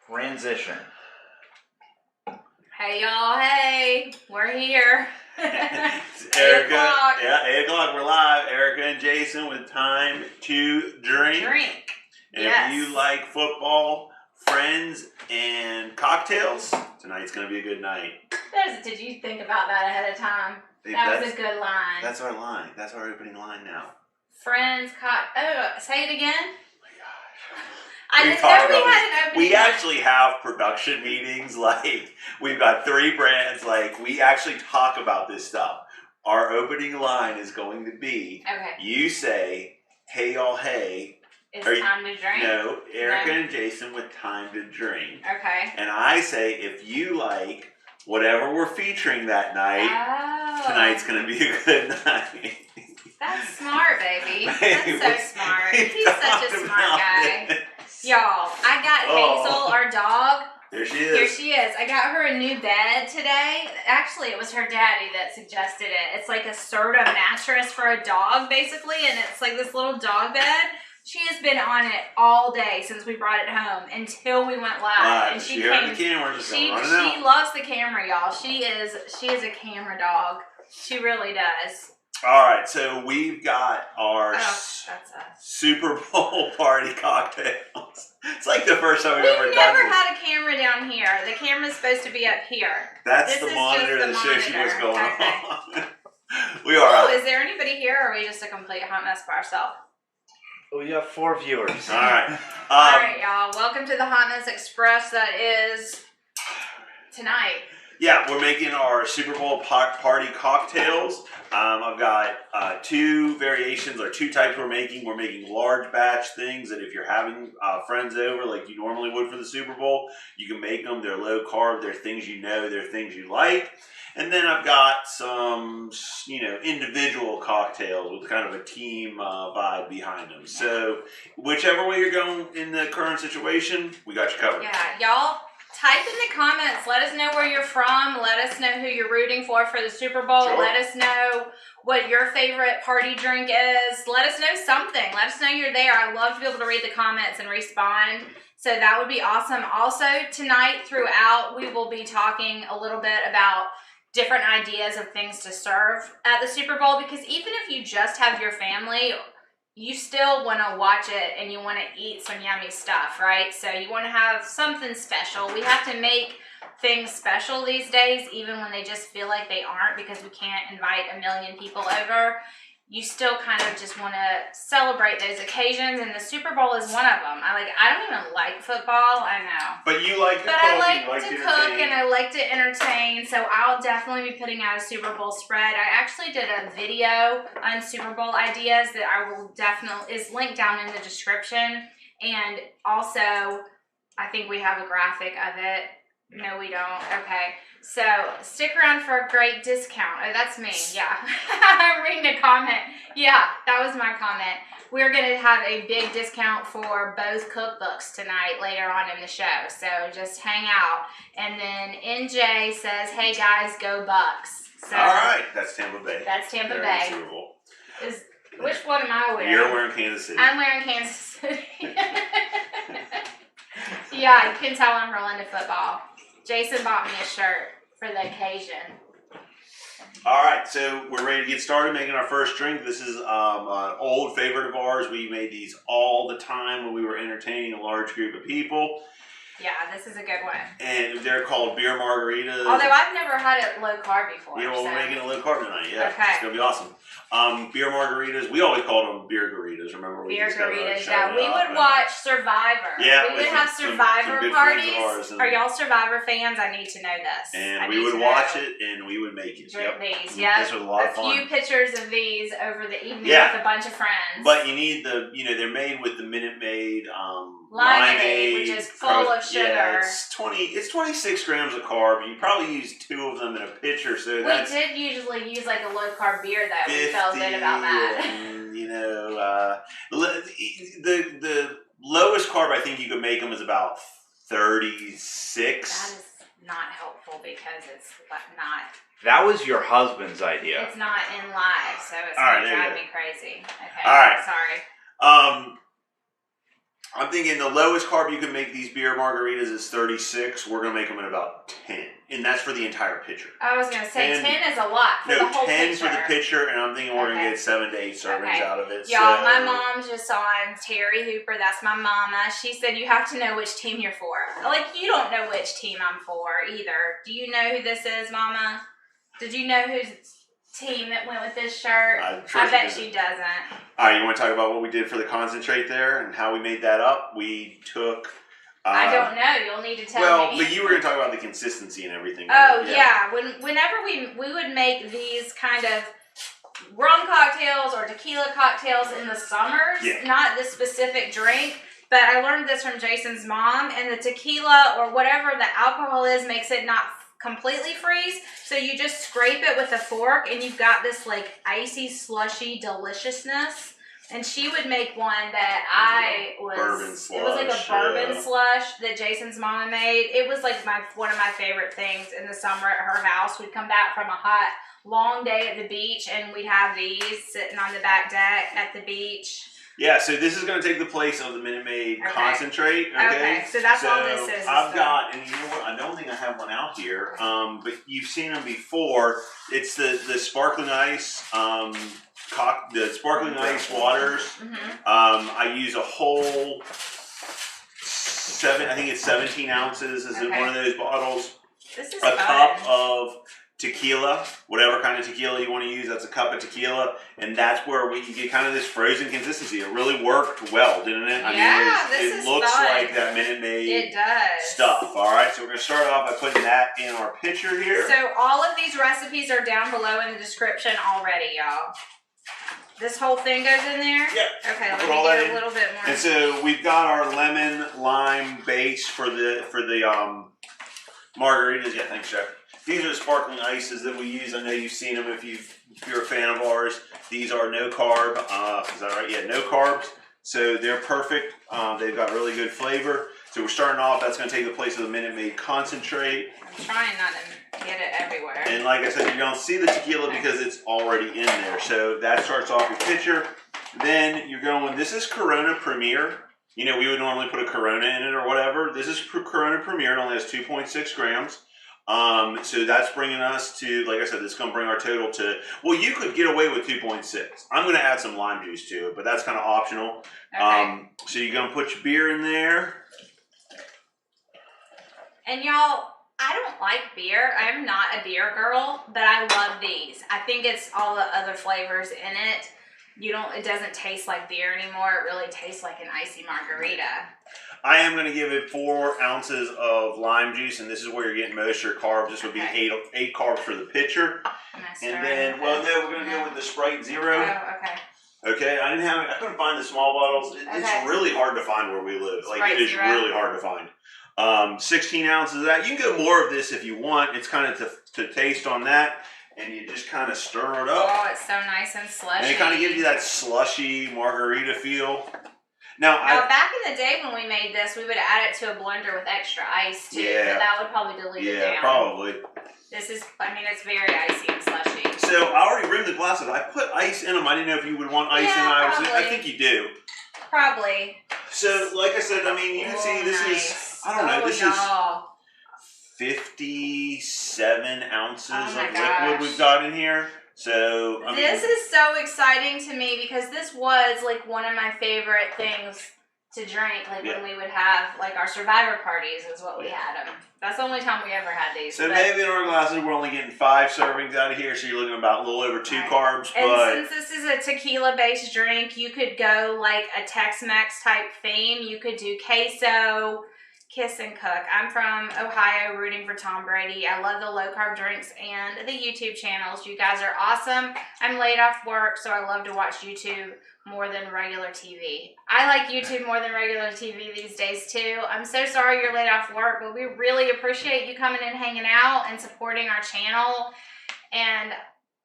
Transition. Hey y'all, hey, we're here. It's 8 Erica. o'clock. Yeah, 8 o'clock. We're live. Erica and Jason with Time to Drink. And Yes. if you like football, friends, and cocktails, tonight's going to be a good night. Did you think about that ahead of time? That was a good line. That's our line. That's our opening line now. Friends, say it again. I didn't know we had an opening. We actually have production meetings. Like, we've got 3 brands. Like, we actually talk about this stuff. Our opening line is going to be, you say, hey, y'all, hey. It's time to drink? No, Erica and Jason with Time to Drink. Okay. And I say, if you like whatever we're featuring that night, tonight's going to be a good night. That's smart, baby. That's so smart. He's such a smart guy. Y'all, I got Hazel, our dog. There she is. Here she is. I got her a new bed today. Actually, it was her daddy that suggested it. It's like a Serta mattress for a dog, basically, and it's like this little dog bed. She has been on it all day since we brought it home until we went live. And she heard the camera just she running out. loves the camera, y'all. She is a camera dog. She really does. All right, so we've got our Super Bowl party cocktails. It's like the first time we've ever done this. We've never had a camera down here. The camera's supposed to be up here. That's the monitor that shows you what's going on. We are. Oh, is there anybody here, or are we just a complete hot mess by ourselves? We have 4 viewers. All right. All right, y'all. Welcome to the Hot Mess Express that is tonight. Yeah, we're making our Super Bowl party cocktails. I've got 2 variations, or 2 types we're making. We're making large batch things that if you're having friends over like you normally would for the Super Bowl, you can make them. They're low carb. They're things you know. They're things you like. And then I've got some, individual cocktails with kind of a team vibe behind them. So whichever way you're going in the current situation, we got you covered. Yeah, y'all. Type in the comments. Let us know where you're from. Let us know who you're rooting for the Super Bowl. Sure. Let us know what your favorite party drink is. Let us know something. Let us know you're there. I love to be able to read the comments and respond. So that would be awesome. Also, tonight throughout, we will be talking a little bit about different ideas of things to serve at the Super Bowl, because even if you just have your family, you still want to watch it and you want to eat some yummy stuff, right? So you want to have something special. We have to make things special these days, even when they just feel like they aren't, because we can't invite a million people over. You still kind of just want to celebrate those occasions, and the Super Bowl is one of them. I don't even like football, I know. But you like to cook. But I like to cook and I like to entertain, so I'll definitely be putting out a Super Bowl spread. I actually did a video on Super Bowl ideas that I will definitely, is linked down in the description. And also, I think we have a graphic of it. No, we don't. Okay. So, stick around for a great discount. Oh, that's me. Yeah. I'm reading a comment. Yeah, that was my comment. We're going to have a big discount for both cookbooks tonight, later on in the show. So, just hang out. And then NJ says, hey, guys, go Bucks. So, all right. That's Tampa Bay. That's Tampa Bay. Super Bowl. Which one am I wearing? You're wearing Kansas City. I'm wearing Kansas City. Yeah, you can tell I'm real into football. Jason bought me a shirt for the occasion. All right, so we're ready to get started making our first drink. This is an old favorite of ours. We made these all the time when we were entertaining a large group of people. Yeah, this is a good one. And they're called beer margaritas. Although I've never had it low carb before. Yeah, well, we're making it low carb tonight. Yeah, okay. It's going to be awesome. Beer margaritas. We always called them beer garitas. Remember? Beer garitas, yeah. We would watch Survivor. Yeah, we would have Survivor parties. Are y'all Survivor fans? I need to know this. And we would watch it and we would make it. Drink these, yeah. This was a lot of fun. A few pictures of these over the evening with a bunch of friends. But you need they're made with the Minute Maid limeade, which is full of sugar. Yeah, it's 26 grams of carb. You probably use 2 of them in a pitcher, so we did usually use like a low carb beer though. We felt good about that. And, the lowest carb I think you could make them is about 36. That is not helpful because it's not. That was your husband's idea. It's not in live, so it's going to drive me crazy. Okay, all right. Sorry. I'm thinking the lowest carb you can make these beer margaritas is 36. We're going to make them at about 10. And that's for the entire pitcher. I was going to say 10 is a lot for the whole 10 pitcher. for the pitcher, and I'm thinking we're going to get 7 to 8 servings out of it. Y'all, my mom's just on Terry Hooper. That's my mama. She said you have to know which team you're for. Like, you don't know which team I'm for either. Do you know who this is, Mama? Did you know whose team that went with this shirt? I bet she doesn't. All right, you want to talk about what we did for the concentrate there and how we made that up? We took... I don't know. You'll need to tell me. Well, but you were going to talk about the consistency and everything. Oh, yeah. Whenever we would make these kind of rum cocktails or tequila cocktails in the summers, not this specific drink, but I learned this from Jason's mom, and the tequila or whatever the alcohol is makes it not completely freeze, so you just scrape it with a fork and you've got this like icy slushy deliciousness. And she would make one that bourbon slush, it was like a bourbon slush that Jason's mama made. It was like one of my favorite things in the summer at her house. We'd come back from a hot long day at the beach and we'd have these sitting on the back deck at the beach. Yeah, so this is going to take the place of the Minute Maid concentrate. Okay, so that's all this is. I've got, and you know what? I don't think I have one out here, but you've seen them before. It's the sparkling ice, the sparkling ice waters. I use a whole 17 ounces is in one of those bottles. This is a cup of tequila, whatever kind of tequila you want to use, that's a cup of tequila, and that's where you get kind of this frozen consistency. It really worked well, didn't it? It looks like that Minute Maid stuff. All right, so we're going to start off by putting that in our pitcher here. So all of these recipes are down below in the description already, y'all. This whole thing goes in there? Yeah. Okay, let me get a little bit more. And so we've got our lemon lime base for the margaritas. Yeah, thanks, Jeff. These are the sparkling ices that we use. I know you've seen them if you're a fan of ours. These are no carb. Is that right? Yeah, no carbs. So they're perfect. They've got really good flavor. So we're starting off. That's going to take the place of the Minute Maid concentrate. I'm trying not to get it everywhere. And like I said, you don't see the tequila because it's already in there. So that starts off your pitcher. Then you're going, this is Corona Premier. You know, we would normally put a Corona in it or whatever. This is Corona Premier. It only has 2.6 grams. So that's bringing us to, like I said, this is going to bring our total to, well, you could get away with 2.6. I'm going to add some lime juice to it, but that's kind of optional. Okay. So you're going to put your beer in there. And y'all, I don't like beer. I'm not a beer girl, but I love these. I think it's all the other flavors in it. It doesn't taste like beer anymore. It really tastes like an icy margarita. I am going to give it 4 ounces of lime juice, and this is where you're getting most of your carbs. This would be 8 carbs for the pitcher. And then, well, no, we're going to go with the Sprite Zero. Oh, okay. Okay, I couldn't find the small bottles. It's really hard to find where we live. Like, it is really hard to find. 16 ounces of that. You can get more of this if you want. It's kind of to taste on that. And you just kind of stir it up. Oh, it's so nice and slushy. And it kind of gives you that slushy margarita feel. Now, back in the day when we made this, we would add it to a blender with extra ice, too. Yeah. But that would probably dilute it down. Yeah, probably. This is, it's very icy and slushy. So, I already rimmed the glasses. I put ice in them. I didn't know if you would want ice in them. I think you do. Probably. So, like I said, you can see this is, I don't know, this is 57 ounces of liquid we've got in here. So, this is so exciting to me because this was like one of my favorite things to drink. Like when we would have like our survivor parties is what we had them. That's the only time we ever had these. So maybe in our glasses we're only getting 5 servings out of here. So you're looking about a little over 2 carbs. And since this is a tequila based drink, you could go like a Tex-Mex type theme. You could do queso. Kiss and cook. I'm from Ohio, rooting for Tom Brady. I love the low carb drinks and the YouTube channels. You guys are awesome. I'm laid off work, so I love to watch YouTube more than regular TV. I like YouTube more than regular TV these days too. I'm so sorry you're laid off work, but we really appreciate you coming and hanging out and supporting our channel. And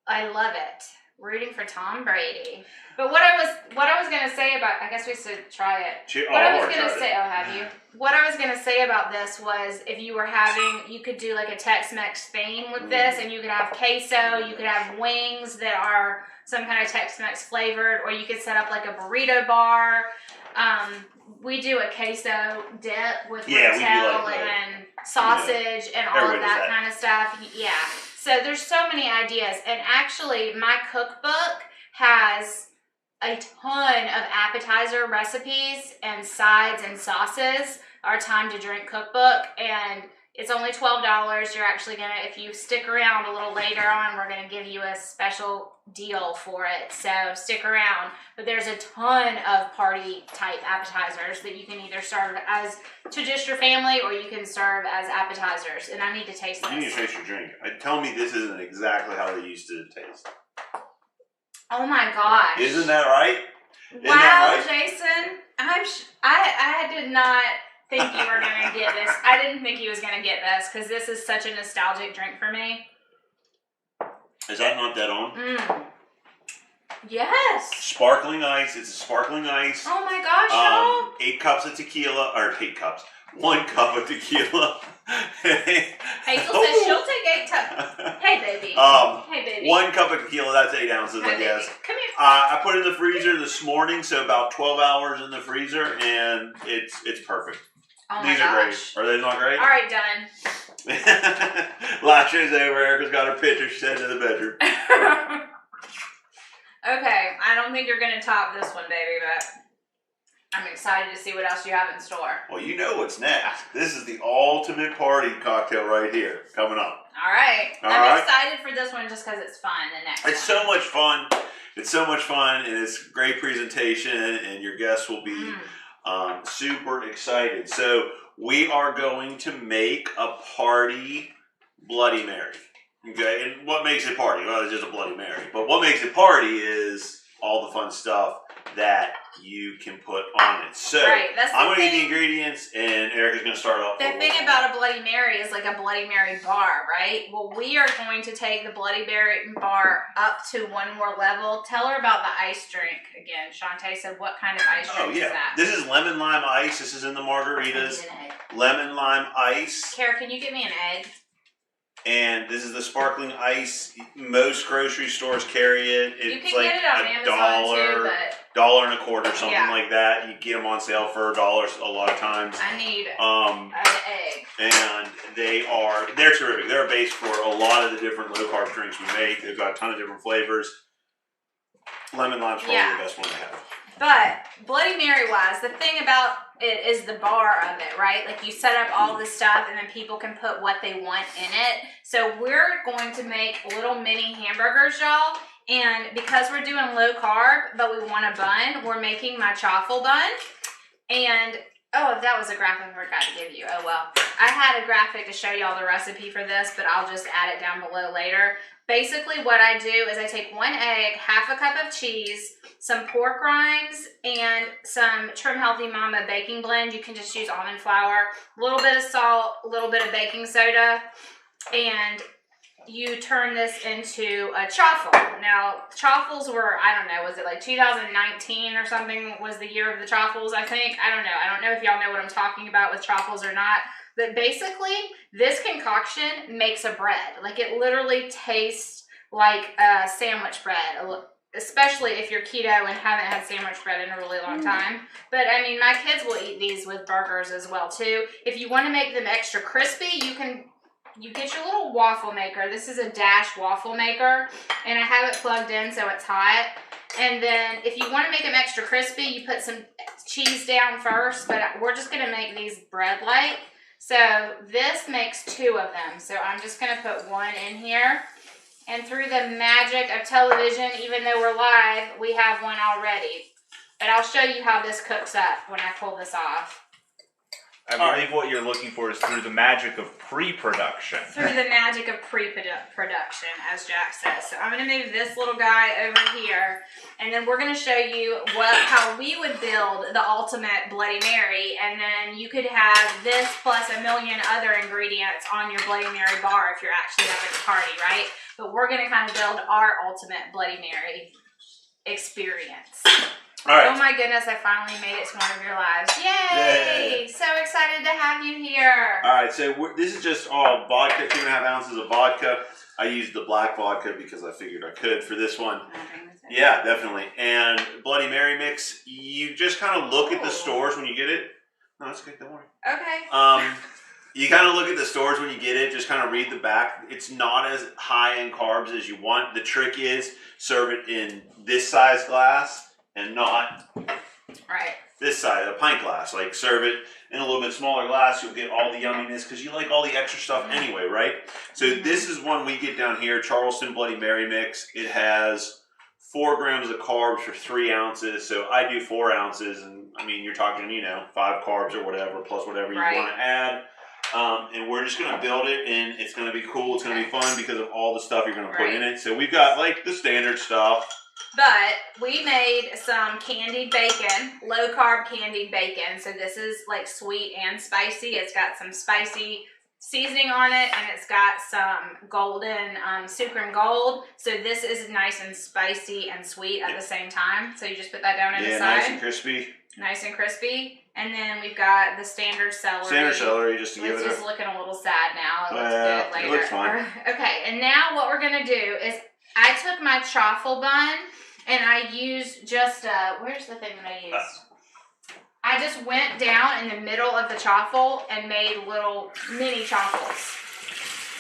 I love it. Rooting for Tom Brady. But what I was gonna say about, I guess we should try it. What I was gonna say, have you? What I was gonna say about this was, if you were you could do like a Tex-Mex theme with this, and you could have queso, you could have wings that are some kind of Tex-Mex flavored, or you could set up like a burrito bar. We do a queso dip with Yeah, we do rotel like that. and sausage and all of everybody does that that. kind of stuff. Yeah. So there's so many ideas. And actually, my cookbook has a ton of appetizer recipes and sides and sauces. Our Time to Drink cookbook. And it's only $12. You're actually going to, if you stick around a little later on, we're going to give you a special deal for it. So stick around. But there's a ton of party type appetizers that you can either serve as to just your family or you can serve as appetizers. And I need to taste this. You need to taste your drink. Tell me this isn't exactly how they used to taste. Oh my gosh. Isn't that right? Isn't Wow, that right? Jason. I did not think you were going to get this. I didn't think he was going to get this because this is such a nostalgic drink for me. Is that not dead on? Yes. Sparkling ice. It's a sparkling ice. Oh my gosh, y'all. 8 cups of tequila, or 8 cups. 1 cup of tequila. Hazel says she'll take 8 cups. Hey, baby. Hey, baby. 1 cup of tequila, that's 8 ounces, Hey, I guess. baby. Come here. I put it in the freezer this morning, so about 12 hours in the freezer, and it's perfect. Oh my These gosh. are great. Are they not great? All right, done. Last show's over. Erica's got her picture. She said to the bedroom. Okay, I don't think you're going to top this one, baby, but I'm excited to see what else you have in store. Well, you know what's next. This is the ultimate party cocktail right here, coming up. All right. All I'm right. excited for this one just because it's fun. The next It's one. so much fun. It's so much fun, and it's great presentation, and your guests will be super excited. So we are going to make a party Bloody Mary. Okay, and what makes it party? Well, it's just a Bloody Mary. But what makes it party is all the fun stuff that you can put on it. So Right, that's the I'm going to get the thing. ingredients, and Erica's going to start off. The thing about a Bloody Mary is like a Bloody Mary bar, right? Well, we are going to take the Bloody Mary bar up to one more level. Tell her about the ice drink again. Shantae said, what kind of ice drink is that? This is lemon lime ice. This is in the Margaritas. I need an egg. Lemon lime ice. Kara, can you get me an egg? And this is the sparkling ice. Most grocery stores carry it. It's You can like get it on Amazon too, but $1.25, something Yeah. like that. You get them on sale for $1 a lot of times. I need Um, an egg. and they're terrific. They're a base for a lot of the different low carb drinks we make. They've got a ton of different flavors. Lemon lime's probably Yeah. the best one they have. But Bloody Mary wise, the thing about it is the bar of it, right? Like you set up all this stuff and then people can put what they want in it. So we're going to make little mini hamburgers, y'all. And because we're doing low carb, but we want a bun, we're making my chaffle bun. And, oh, that was a graphic I forgot to give you. Oh, well. I had a graphic to show y'all the recipe for this, but I'll just add it down below later. Basically, what I do is I take 1 egg, half a cup of cheese, some pork rinds, and some Trim Healthy Mama baking blend. You can just use almond flour, a little bit of salt, a little bit of baking soda, and you turn this into a chaffle. Now, chaffles were, I don't know, was it like 2019 or something was the year of the chaffles, I think? I don't know. I don't know if y'all know what I'm talking about with chaffles or not. But basically, this concoction makes a bread. Like, it literally tastes like a sandwich bread, especially if you're keto and haven't had sandwich bread in a really long time. But, I mean, my kids will eat these with burgers as well, too. If you want to make them extra crispy, you get your little waffle maker. This is a Dash waffle maker, and I have it plugged in so it's hot. And then if you want to make them extra crispy, you put some cheese down first, but we're just going to make these bread-like. So this makes 2 of them. So I'm just going to put 1 in here. And through the magic of television, even though we're live, we have 1 already. But I'll show you how this cooks up when I pull this off. I believe what you're looking for is through the magic of pre-production. Through the magic of pre-production, as Jack says. So I'm going to move this little guy over here, and then we're going to show you how we would build the ultimate Bloody Mary, and then you could have this plus a million other ingredients on your Bloody Mary bar if you're actually having a party, right? But we're going to kind of build our ultimate Bloody Mary experience. All right. Oh my goodness, I finally made it to one of your lives. Yay! So excited to have you here. All right, so this is just all vodka, 2.5 ounces of vodka. I used the black vodka because I figured I could for this one. Yeah, definitely. And Bloody Mary mix, you just kind of look at the stores when you get it. No, that's good. Don't worry. Okay. You kind of look at the stores when you get it. Just kind of read the back. It's not as high in carbs as you want. The trick is serve it in this size glass and not this size, a pint glass. Like serve it in a little bit smaller glass. You'll get all the yumminess because you like all the extra stuff anyway, right? So this is one we get down here, Charleston Bloody Mary mix. It has 4 grams of carbs for 3 ounces. So I do 4 ounces, and I mean, you're talking, 5 carbs or whatever, plus whatever you want to add. And we're just going to build it, and it's going to be cool. It's going to be fun because of all the stuff you're going to put in it. So we've got like the standard stuff. But we made some candied bacon, low carb candied bacon. So this is like sweet and spicy. It's got some spicy seasoning on it, and it's got some golden sucre and gold. So this is nice and spicy and sweet at the same time. So you just put that down on the side. Nice and crispy. Nice and crispy. And then we've got the standard celery. Standard celery, just to give it It's just looking a little sad now. It looks good later. It looks fine. Okay, and now what we're going to do is I took my chaffle bun and I used just where's the thing that I used? I just went down in the middle of the chaffle and made little mini chaffles.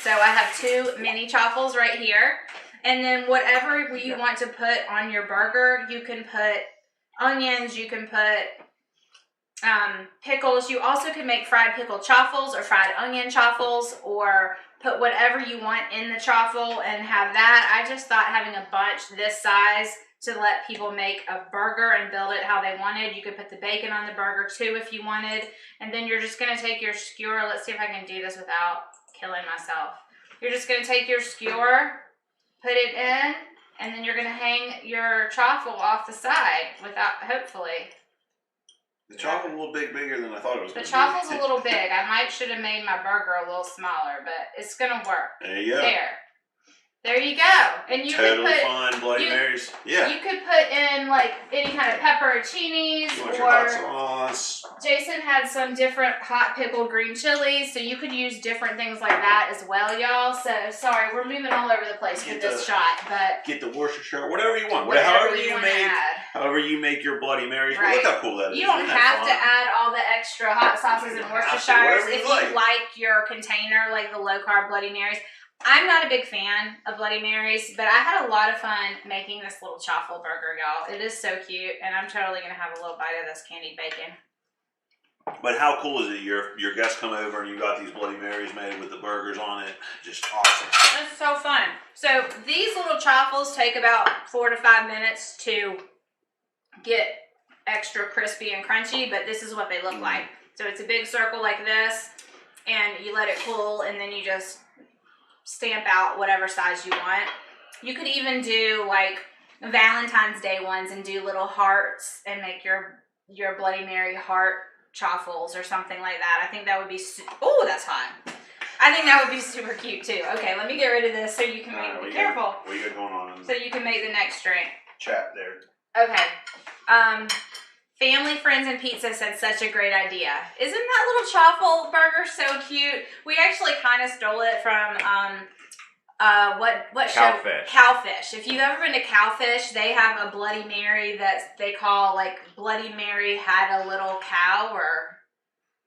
So I have 2 mini chaffles right here. And then whatever you want to put on your burger, you can put onions, you can put pickles. You also could make fried pickle chaffles or fried onion chaffles, or put whatever you want in the chaffle and have that. I just thought having a bunch this size to let people make a burger and build it how they wanted. You could put the bacon on the burger too if you wanted. And then you're just going to take your skewer. Let's see if I can do this without killing myself. You're just going to take your skewer, put it in, and then you're going to hang your chaffle off the side without, hopefully. The chaffle's a little bigger than I thought it was going to be. The chaffle's a little big. I should have made my burger a little smaller, but it's going to work. There you go. There you go. And you totally could put fine Bloody Marys. Yeah. You could put in like any kind of pepperoncinis, You want your hot sauce. Jason had some different hot pickled green chilies, so you could use different things like that as well, y'all. So sorry, we're moving all over the place with this shot, but get the Worcestershire, whatever you want, whatever however you make your Bloody Marys. Right. Look how cool that is. You don't have to add all the extra hot sauces and Worcestershires if you like your container, like the low carb Bloody Marys. I'm not a big fan of Bloody Marys, but I had a lot of fun making this little chaffle burger, y'all. It is so cute, and I'm totally going to have a little bite of this candied bacon. But how cool is it? Your guests come over and you got these Bloody Marys made with the burgers on it. Just awesome. It's so fun. So these little chaffles take about 4 to 5 minutes to get extra crispy and crunchy, but this is what they look like. So it's a big circle like this, and you let it cool, and then you just stamp out whatever size you want. You could even do like Valentine's Day ones and do little hearts and make your Bloody Mary heart chaffles or something like that. I think that would be oh, that's hot. I think that would be super cute too. Okay, let me get rid of this so you can make be careful. What you got going on? So you can make the next drink. Chat there. Okay. Family, Friends, and Pizza said such a great idea. Isn't that little chaffle burger so cute? We actually kind of stole it from what show? Cowfish. If you've ever been to Cowfish, they have a Bloody Mary that they call like Bloody Mary had a little cow, or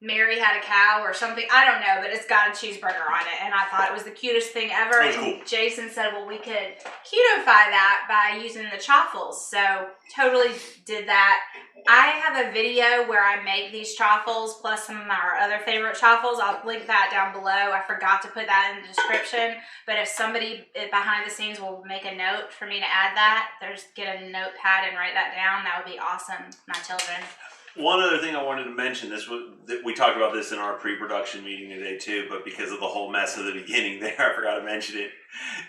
Mary had a cow or something. I don't know, but it's got a cheeseburger on it, and I thought it was the cutest thing ever. And cool. Jason said, well, we could keto-fy that by using the chaffles. So totally did that. I have a video where I make these chaffles plus some of our other favorite chaffles. I'll link that down below. I forgot to put that in the description, but if somebody behind the scenes will make a note for me to add that, just get a notepad and write that down. That would be awesome, my children. One other thing I wanted to mention, we talked about this in our pre-production meeting today too, but because of the whole mess of the beginning there, I forgot to mention it.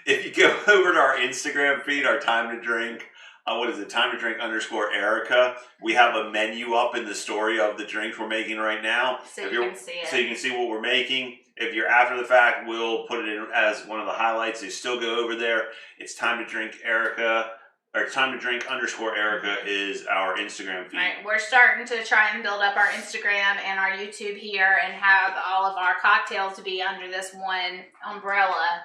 If you go over to our Instagram feed, our Time to Drink, Time to Drink _Erica, we have a menu up in the story of the drinks we're making right now. So you can see it. So you can see what we're making. If you're after the fact, we'll put it in as one of the highlights. So still go over there. It's Time to Drink Erica. Or Time to Drink _Erica is our Instagram feed. Right, we're starting to try and build up our Instagram and our YouTube here and have all of our cocktails to be under this one umbrella.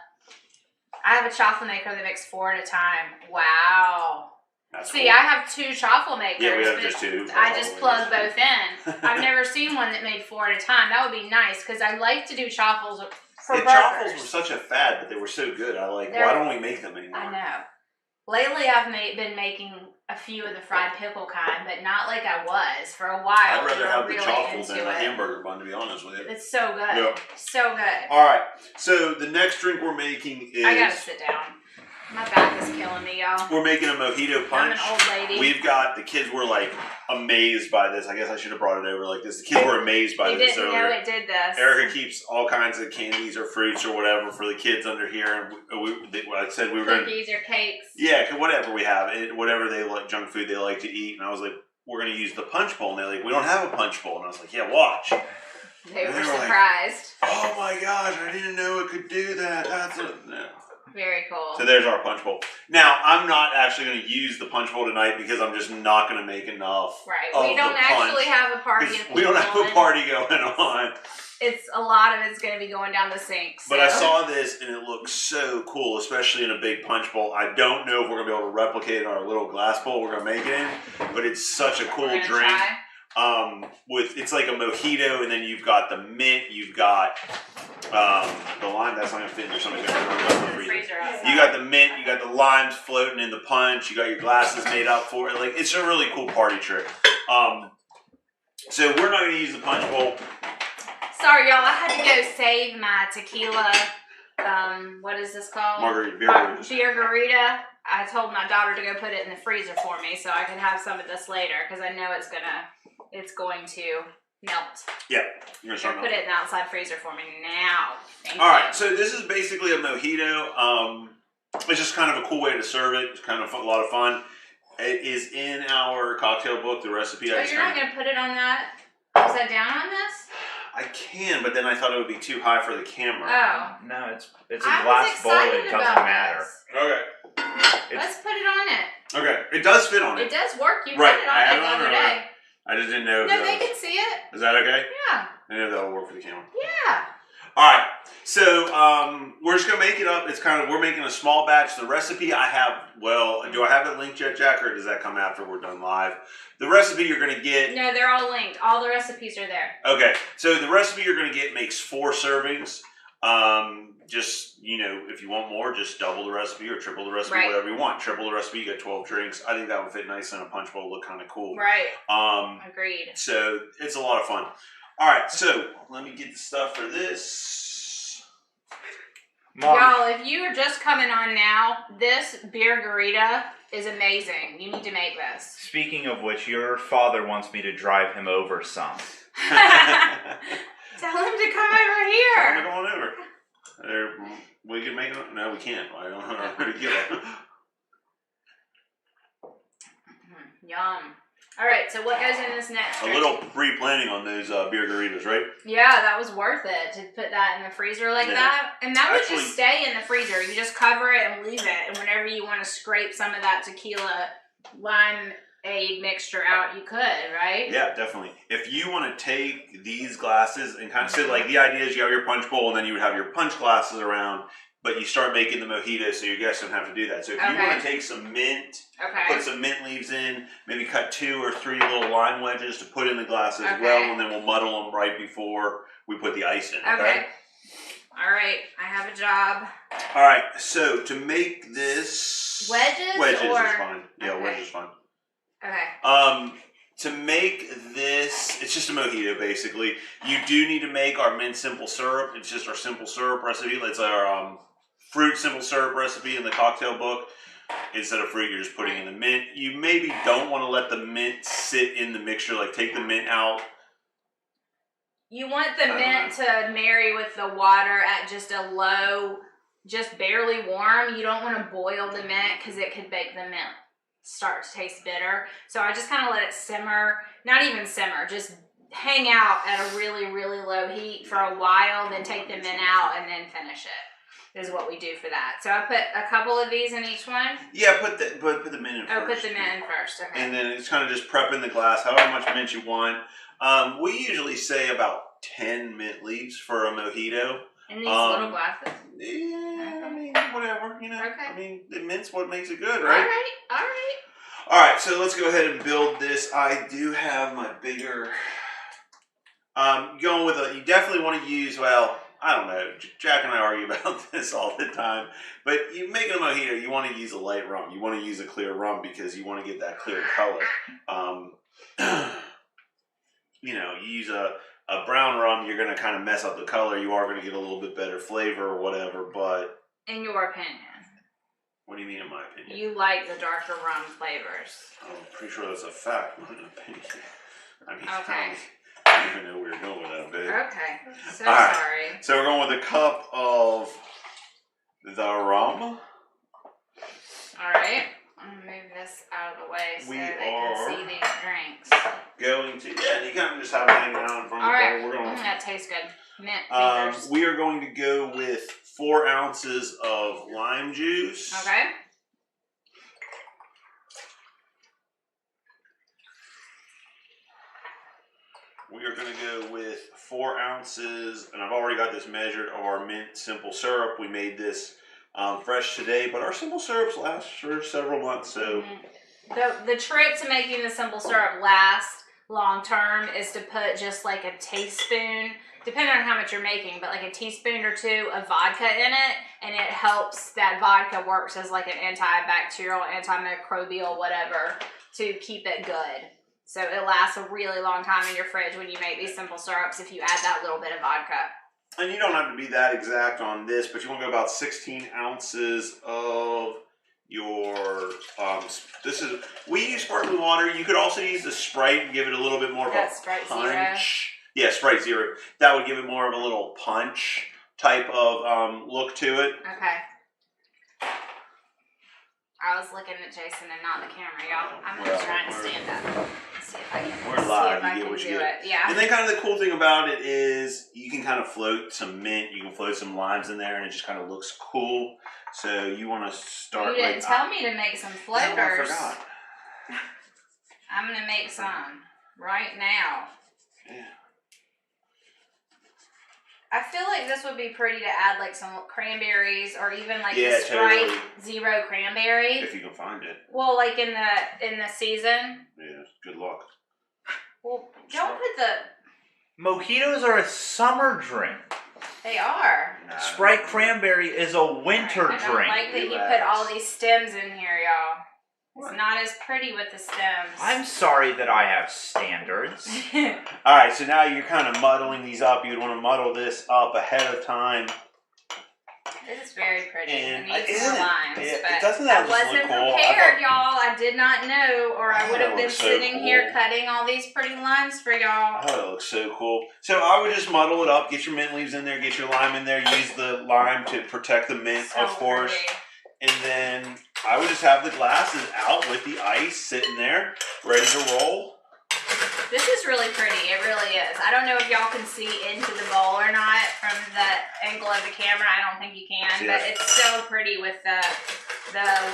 I have a chaffle maker that makes 4 at a time. Wow. That's See, cool. I have 2 chaffle makers. Yeah, we have but just 2. I just plug both in. I've never seen one that made 4 at a time. That would be nice because I like to do chaffles for burgers. Chaffles were such a fad, but they were so good. Why don't we make them anymore? I know. Lately, I've been making a few of the fried pickle kind, but not like I was for a while. I'd rather have really the chaffles than into a it. hamburger bun, to be honest with you. It's so good. Yep. So good. All right. So the next drink we're making is... I gotta sit down. My back is killing me, y'all. We're making a mojito punch. I'm an old lady. We've got, the kids were like amazed by this. I guess I should have brought it over like this. The kids were amazed by this They didn't earlier. know it did this. Erica keeps all kinds of candies or fruits or whatever for the kids under here. And I said we were going to... Cookies or cakes. Yeah, whatever we have. Whatever they like, junk food they like to eat. And I was like, we're going to use the punch bowl. And they're like, we don't have a punch bowl. And I was like, yeah, watch. They were like, surprised. oh my gosh, I didn't know it could do that. That's Very cool. So there's our punch bowl. Now, I'm not actually going to use the punch bowl tonight because I'm just not going to make enough. Right. We don't actually have a party of people. We don't have a party going on. It's a lot of it's going to be going down the sink. So. But I saw this and it looks so cool, especially in a big punch bowl. I don't know if we're going to be able to replicate it in our little glass bowl we're going to make it in, but it's such a cool drink. Try. It's like a mojito, and then you've got the mint, you've got the lime. That's not gonna fit in there. Something you got the mint, you got the limes floating in the punch. You got your glasses made up for it. Like, it's a really cool party trick. So we're not gonna use the punch bowl. Sorry, y'all. I had to go save my tequila. What is this called? Margarita. I told my daughter to go put it in the freezer for me so I can have some of this later because I know it's going to melt. Yeah, you're gonna So put it in the outside freezer for me now. Thank you. All right, so this is basically a mojito. It's just kind of a cool way to serve it. It's kind of a lot of fun. It is in our cocktail book, the recipe. So you're not going to put it on that upside down on this? I can, but then I thought it would be too high for the camera. Oh. No, it's a glass bowl. It doesn't matter. Okay. Let's put it on it. Okay, it does fit on it. It does work. You right. put it on it the other day. I just didn't know. No, they can see it. Is that okay? Yeah. I know that'll work for the camera. Yeah. All right. So we're just gonna make it up. We're making a small batch. The recipe I have. Well, do I have it linked yet, Jack, or does that come after we're done live? The recipe you're gonna get. No, they're all linked. All the recipes are there. Okay. So the recipe you're gonna get makes 4 servings. Just, if you want more, just double the recipe or triple the recipe, whatever you want. Triple the recipe, you get 12 drinks. I think that would fit nice in a punch bowl, look kind of cool. Right. Agreed. So it's a lot of fun. All right, so let me get the stuff for this. Mom. Y'all, if you are just coming on now, this Margarita is amazing. You need to make this. Speaking of which, your father wants me to drive him over some. Tell him to come over here. Tell him to go on over. We can make it. No, we can't. I don't know how to get it. Yum. All right, so what goes in this next? A little pre-planning on those Margaritas, right? Yeah, that was worth it to put that in the freezer like that. And that would just stay in the freezer. You just cover it and leave it. And whenever you want to scrape some of that tequila limeade mixture out, you could, right? Yeah, definitely. If you want to take these glasses and kind of say, like, the idea is you have your punch bowl and then you would have your punch glasses around, but you start making the mojito so your guests don't have to do that. So if you want to take some mint, put some mint leaves in, maybe cut 2 or 3 little lime wedges to put in the glasses as well, and then we'll muddle them right before we put the ice in, okay? All right, I have a job. All right, so to make this... Wedges is fine. Yeah, wedges is fine. Okay. To make this, it's just a mojito basically. You do need to make our mint simple syrup. It's just our simple syrup recipe. It's our fruit simple syrup recipe in the cocktail book. Instead of fruit, you're just putting in the mint. You maybe don't want to let the mint sit in the mixture. Like, take the mint out. You want the mint to marry with the water at just a low, just barely warm. You don't want to boil the mint because it could make the mint start to taste bitter. So I just kind of let it simmer, not even simmer, just hang out at a really, really low heat for a while, then take the mint out and then finish it. Is what we do for that. So I put a couple of these in each one? Yeah, put the mint in first. Oh, put the mint in first, okay. And then it's kind of just prepping the glass, however much mint you want. We usually say about 10 mint leaves for a mojito. In these little glasses? Yeah, I mean, whatever, Okay. I mean, the mint's what makes it good, right? All right. All right, so let's go ahead and build this. I do have my bigger. Going with you definitely want to use, well, I don't know. Jack and I argue about this all the time. But you make a mojito, you want to use a light rum. You want to use a clear rum because you want to get that clear color. You know, you use a brown rum, you're going to kind of mess up the color. You are going to get a little bit better flavor or whatever, but... In your opinion. What do you mean in my opinion? You like the darker rum flavors. I'm pretty sure that's a fact, not an opinion. I mean, Okay. I don't even know where you're going with that, babe. Okay. So All right. sorry. So we're going with a cup of the rum. All right. I'm going to move this out of the way so We they are can see these drinks. Going to, yeah, you kind of just have it hanging out in front All of the right. bowl. We're going That tastes good. Mint fingers. we are going to go with 4 ounces of lime juice. Okay. We are going to go with 4 ounces, and I've already got this measured, of our mint simple syrup. We made this fresh today, but our simple syrups last for several months, so... The trick to making the simple syrup last long term is to put just like a teaspoon, depending on how much you're making, but like a teaspoon or 2 of vodka in it, and it helps, that vodka works as like an antibacterial, antimicrobial, whatever, to keep it good. So it lasts a really long time in your fridge when you make these simple syrups if you add that little bit of vodka. And you don't have to be that exact on this, but you want to go about 16 ounces of your, we use sparkling water. You could also use the Sprite and give it a little bit more of a Sprite punch. Yeah, Sprite Zero. That would give it more of a little punch type of look to it. Okay. I was looking at Jason and not the camera, y'all. I'm going to try and stand up. Let's see if I can, We're live. see if I can do it. Yeah. And then kind of the cool thing about it is you can kind of float some mint, you can float some limes in there, and it just kind of looks cool. So you want to start. You didn't tell me to make some floaters. No, I forgot. I'm gonna make some right now. Yeah. I feel like this would be pretty to add like some cranberries or even like the Yeah, Sprite totally. Zero cranberry. If you can find it. Well, like in the season. Yeah, good luck. Well, don't put the. Mojitos are a summer drink. They are. Nah, Sprite cranberry is a winter I don't drink. like that he Relax. put all these stems in here, y'all. It's not as pretty with the stems. I'm sorry that I have standards. All right, so now you're kind of muddling these up. You'd want to muddle this up ahead of time. This is very pretty. And It needs more limes, it but doesn't that I just wasn't look cool? prepared, y'all. I did not know, or I thought would it have been looked so sitting here cool. cutting all these pretty limes for y'all. Oh, it looks so cool. So I would just muddle it up, get your mint leaves in there, get your lime in there, use the lime to protect the mint, So of course. pretty. And then I would just have the glasses out with the ice sitting there, ready to roll. This is really pretty. It really is. I don't know if y'all can see into the bowl or not from the angle of the camera. I don't think you can, but it's so pretty with the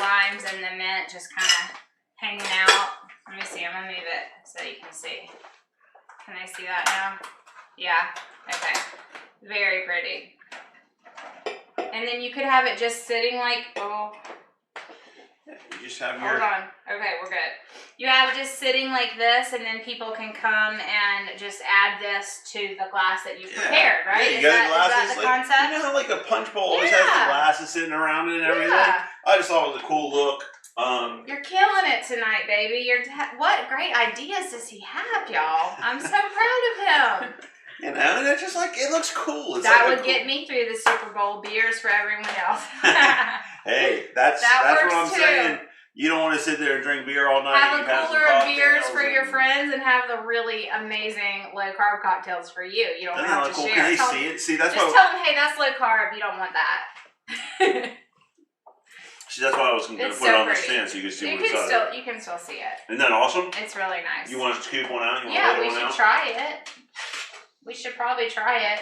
limes and the mint just kind of hanging out. Let me see. I'm gonna move it so you can see. Can I see that now? Yeah. Okay. Very pretty. And then you could have it just sitting like, You just have hold on. Okay, we're good. You have it just sitting like this, and then people can come and just add this to the glass that you've prepared, right? Yeah, you is, got that, the glasses, is that the like, concept? You know how like a punch bowl always has the glasses sitting around it and everything? Yeah. I just thought it was a cool look. You're killing it tonight, baby. What great ideas does he have, y'all? I'm so proud of him. You know, and it's just like, it looks cool. It's That like would get me through the Super Bowl beers for everyone else. Hey, that's That what I'm works, too. saying. You don't want to sit there and drink beer all night. Have You a have some cooler of beers cocktails for your and- friends and have the really amazing low carb cocktails for you. You don't Doesn't have that to look cool? share. Can they Tell see it? See, that's Just why. tell them, hey, that's low carb. You don't want that. See, that's why I was going to It's put it so on the pretty. stand so you can see You what's can inside. still you can still see it. Isn't that awesome? It's really nice. You want to scoop one out? You want Yeah, to we let one should out? try it. We should probably try it.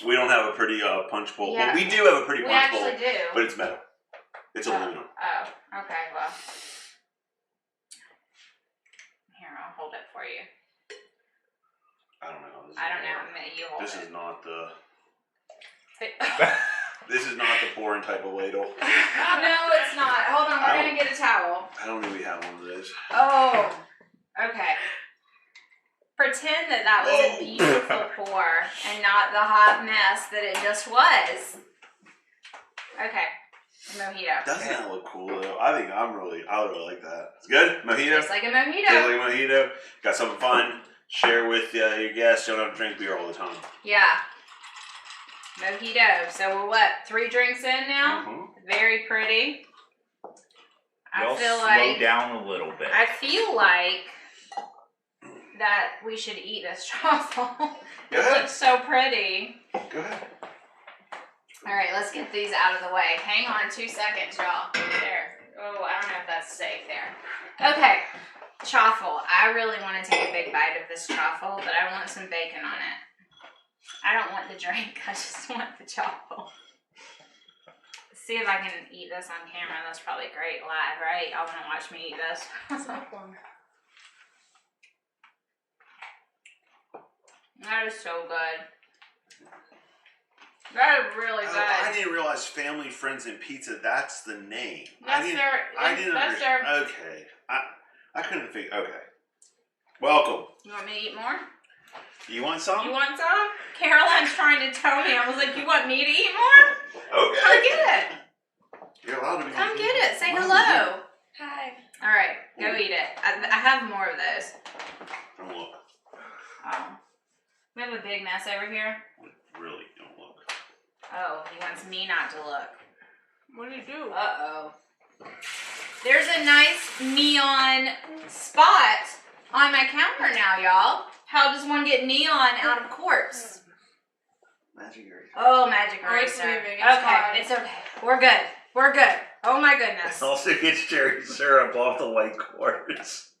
We don't have a pretty punch bowl. Yeah. Well, we do have a pretty We punch bowl, actually do. but it's metal. It's aluminum. Oh, okay. Well, here, I'll hold it for you. I don't know. I don't know. You hold This it. is not the. This is not the pouring type of ladle. No, it's not. Hold on, we're gonna get a towel. I don't think we have one of those. Oh, okay. Pretend that was a beautiful pour and not the hot mess that it just was. Okay, mojito. Doesn't that look cool though? I really like that. It's good? Mojito? Tastes like a mojito. Tastes like a mojito. Got something fun. Share with your guests. You don't have to drink beer all the time. Yeah. Mojito. So we're what? 3 drinks in now? Mm-hmm. Very pretty. Well, slow down a little bit. I feel like that we should eat this truffle. It looks so pretty. Go ahead. All right, let's get these out of the way. Hang on 2 seconds, y'all. There. Oh, I don't know if that's safe there. Okay, truffle. I really want to take a big bite of this truffle, but I want some bacon on it. I don't want the drink. I just want the truffle. Let's see if I can eat this on camera. That's probably great live, right? Y'all want to watch me eat this? That is so good. That is really good. I didn't realize Family, Friends, and Pizza, that's the name. I didn't understand. Okay. I couldn't figure. Okay. Welcome. You want me to eat more? You want some? You want some? Caroline's trying to tell me. I was like, you want me to eat more? Okay. Come get it. You're allowed to be. Come get it. Say hello. Hi. All right. Go eat it. I have more of those. Don't look. Oh. We have a big mess over here. Really, don't look. Oh, he wants me not to look. What do you do? Uh-oh. There's a nice neon spot on my counter now, y'all. How does one get neon out of quartz? Magic eraser. Oh, magic Oh, it's eraser. moving. It's Okay, fine. it's okay. We're good. We're good. Oh my goodness. Also gets cherry syrup off the white quartz.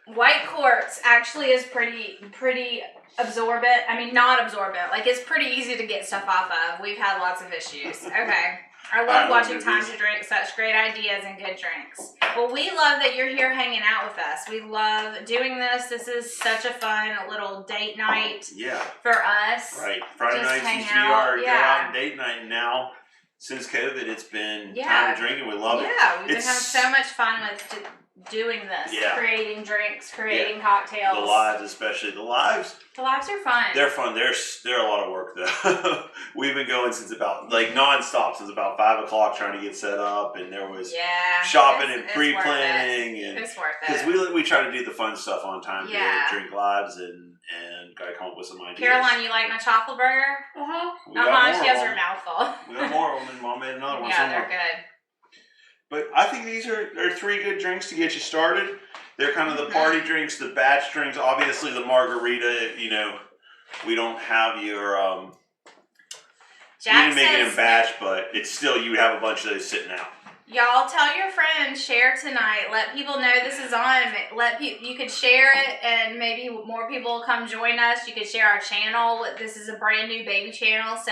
White quartz actually is pretty absorbent. I mean, not absorbent. Like, it's pretty easy to get stuff off of. We've had lots of issues. Okay. I love watching Time to Drink. Such great ideas and good drinks. Well, we love that you're here hanging out with us. We love doing this. This is such a fun little date night for us. Right. Friday Just nights hang used to be out. our go Yeah. out and date night. And now, since COVID, it's been Time to Drink, and we love it. Yeah, we've been having so much fun with doing this. Yeah. Creating drinks, creating cocktails. The lives, especially. The lives. The lives are fun. They're fun. They're a lot of work, though. We've been going since about, nonstop, since about 5 o'clock trying to get set up, and there was shopping and pre-planning. And it's worth it. Because we try to do the fun stuff on time Yeah. to drink lives and gotta come up with some ideas. Caroline, you like my chocolate burger? Uh-huh. We got more She has of her them. mouth full. We got more of them, and Mom made another one Yeah, somewhere. they're good. But I think these are 3 good drinks to get you started. They're kind of the party drinks, the batch drinks. Obviously, the margarita, we don't have your, we Jack didn't make it in says, batch, but it's still, you would have a bunch of those sitting out. y'all tell your friends, share tonight. Let people know this is on. You could share it, and maybe more people will come join us. You could share our channel. This is a brand new baby channel, so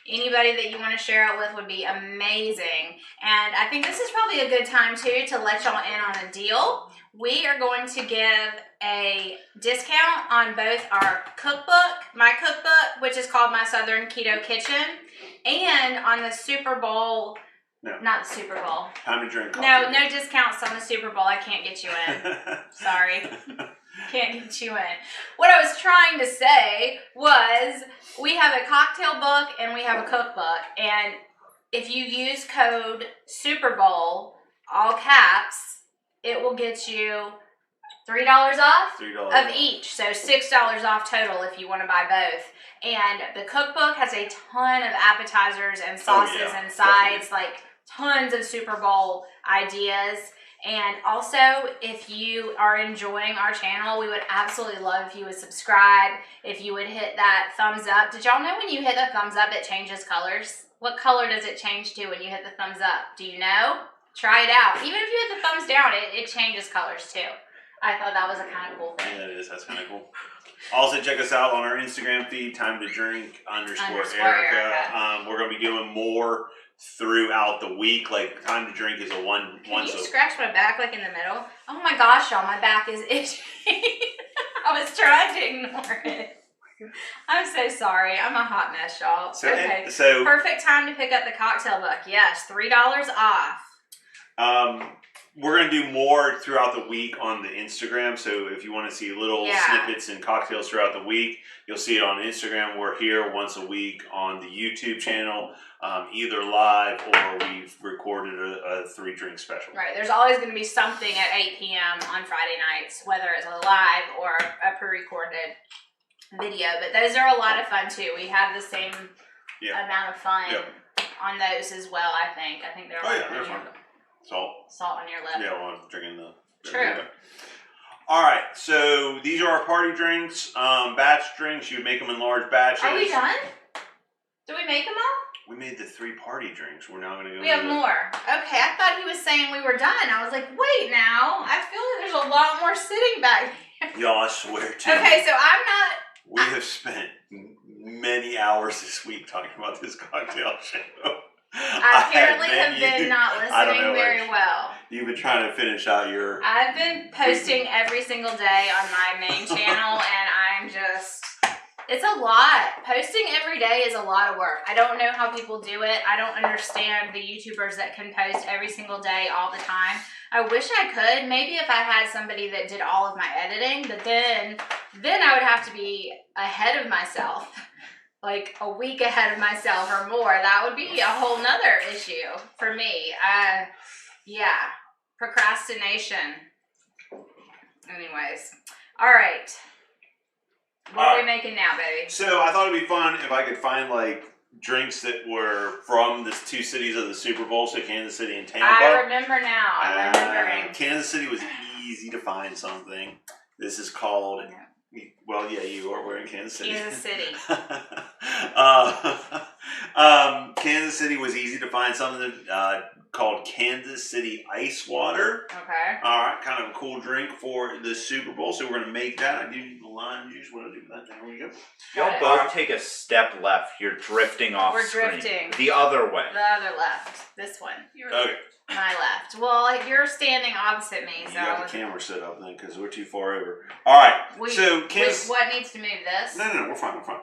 anybody that you want to share it with would be amazing. And I think this is probably a good time too to let y'all in on a deal. We are going to give a discount on both our cookbook, my cookbook, which is called My Southern Keto Kitchen, and on the Super Bowl. No. Not the Super Bowl. Time to drink No, coffee. no discounts on the Super Bowl. I can't get you in. Sorry. Can't get you in. What I was trying to say was we have a cocktail book and we have a cookbook. And if you use code Super Bowl, all caps, it will get you $3 off $3 of each. So $6 off total if you want to buy both. And the cookbook has a ton of appetizers and sauces and sides, like tons of Super Bowl ideas. And also, if you are enjoying our channel, we would absolutely love if you would subscribe, if you would hit that thumbs up. Did y'all know when you hit the thumbs up, it changes colors? What color does it change to when you hit the thumbs up? Do you know? Try it out. Even if you hit the thumbs down, it changes colors too. I thought that was a kind of cool thing. Yeah, it is. That's kind of cool. Also, check us out on our Instagram feed, Time to Drink _ Erica. We're going to be doing more throughout the week. Like, Time to Drink is a one. Can you scratch my back like in the middle? Oh my gosh, y'all, my back is itchy. I was trying to ignore it. I'm so sorry. I'm a hot mess, y'all. So, okay. so Perfect time to pick up the cocktail book. Yes, $3 off. we're going to do more throughout the week on the Instagram. So if you want to see little snippets and cocktails throughout the week, you'll see it on Instagram. We're here once a week on the YouTube channel, either live or we've recorded a 3-drink special. Right. There's always going to be something at 8 p.m. on Friday nights, whether it's a live or a pre-recorded video. But those are a lot of fun too. We have the same amount of fun on those as well, I think. I think they're they're fun. Salt on your lip. Yeah, well, I'm drinking the... True. All right, so these are our party drinks, batch drinks. You would make them in large batches. Are we done? Do we make them all? We made the 3 party drinks. We're now going to go... We have more. Okay, I thought he was saying we were done. I was like, wait now. I feel like there's a lot more sitting back here. Y'all, I swear to you. Okay, so I'm not... We have spent many hours this week talking about this cocktail show. I apparently have been not listening very well. You've been trying to finish out your... I've been posting every single day on my main channel, and I'm just... It's a lot. Posting every day is a lot of work. I don't know how people do it. I don't understand the YouTubers that can post every single day all the time. I wish I could. Maybe if I had somebody that did all of my editing, but then I would have to be ahead of myself. Like a week ahead of myself or more. That would be a whole nother issue for me. Procrastination. Anyways. All right. What are we making now, baby? So I thought it'd be fun if I could find like drinks that were from the 2 cities of the Super Bowl, so Kansas City and Tampa. I remember now. I'm remembering. Kansas City was easy to find something. This is called... Well, yeah, you are wearing Kansas City. Kansas City. Kansas City was easy to find something called Kansas City Icewater. Okay. All right, kind of a cool drink for the Super Bowl. So we're going to make that. I do need the lime juice. What do I do with that? There we go. Y'all both take a step left. You're drifting off screen. We're drifting. The other way. The other left. This one. Okay. My left. Well, you're standing opposite me, so... You got the camera set up then because we're too far over. All right. What needs to move this? No, we're fine. Okay.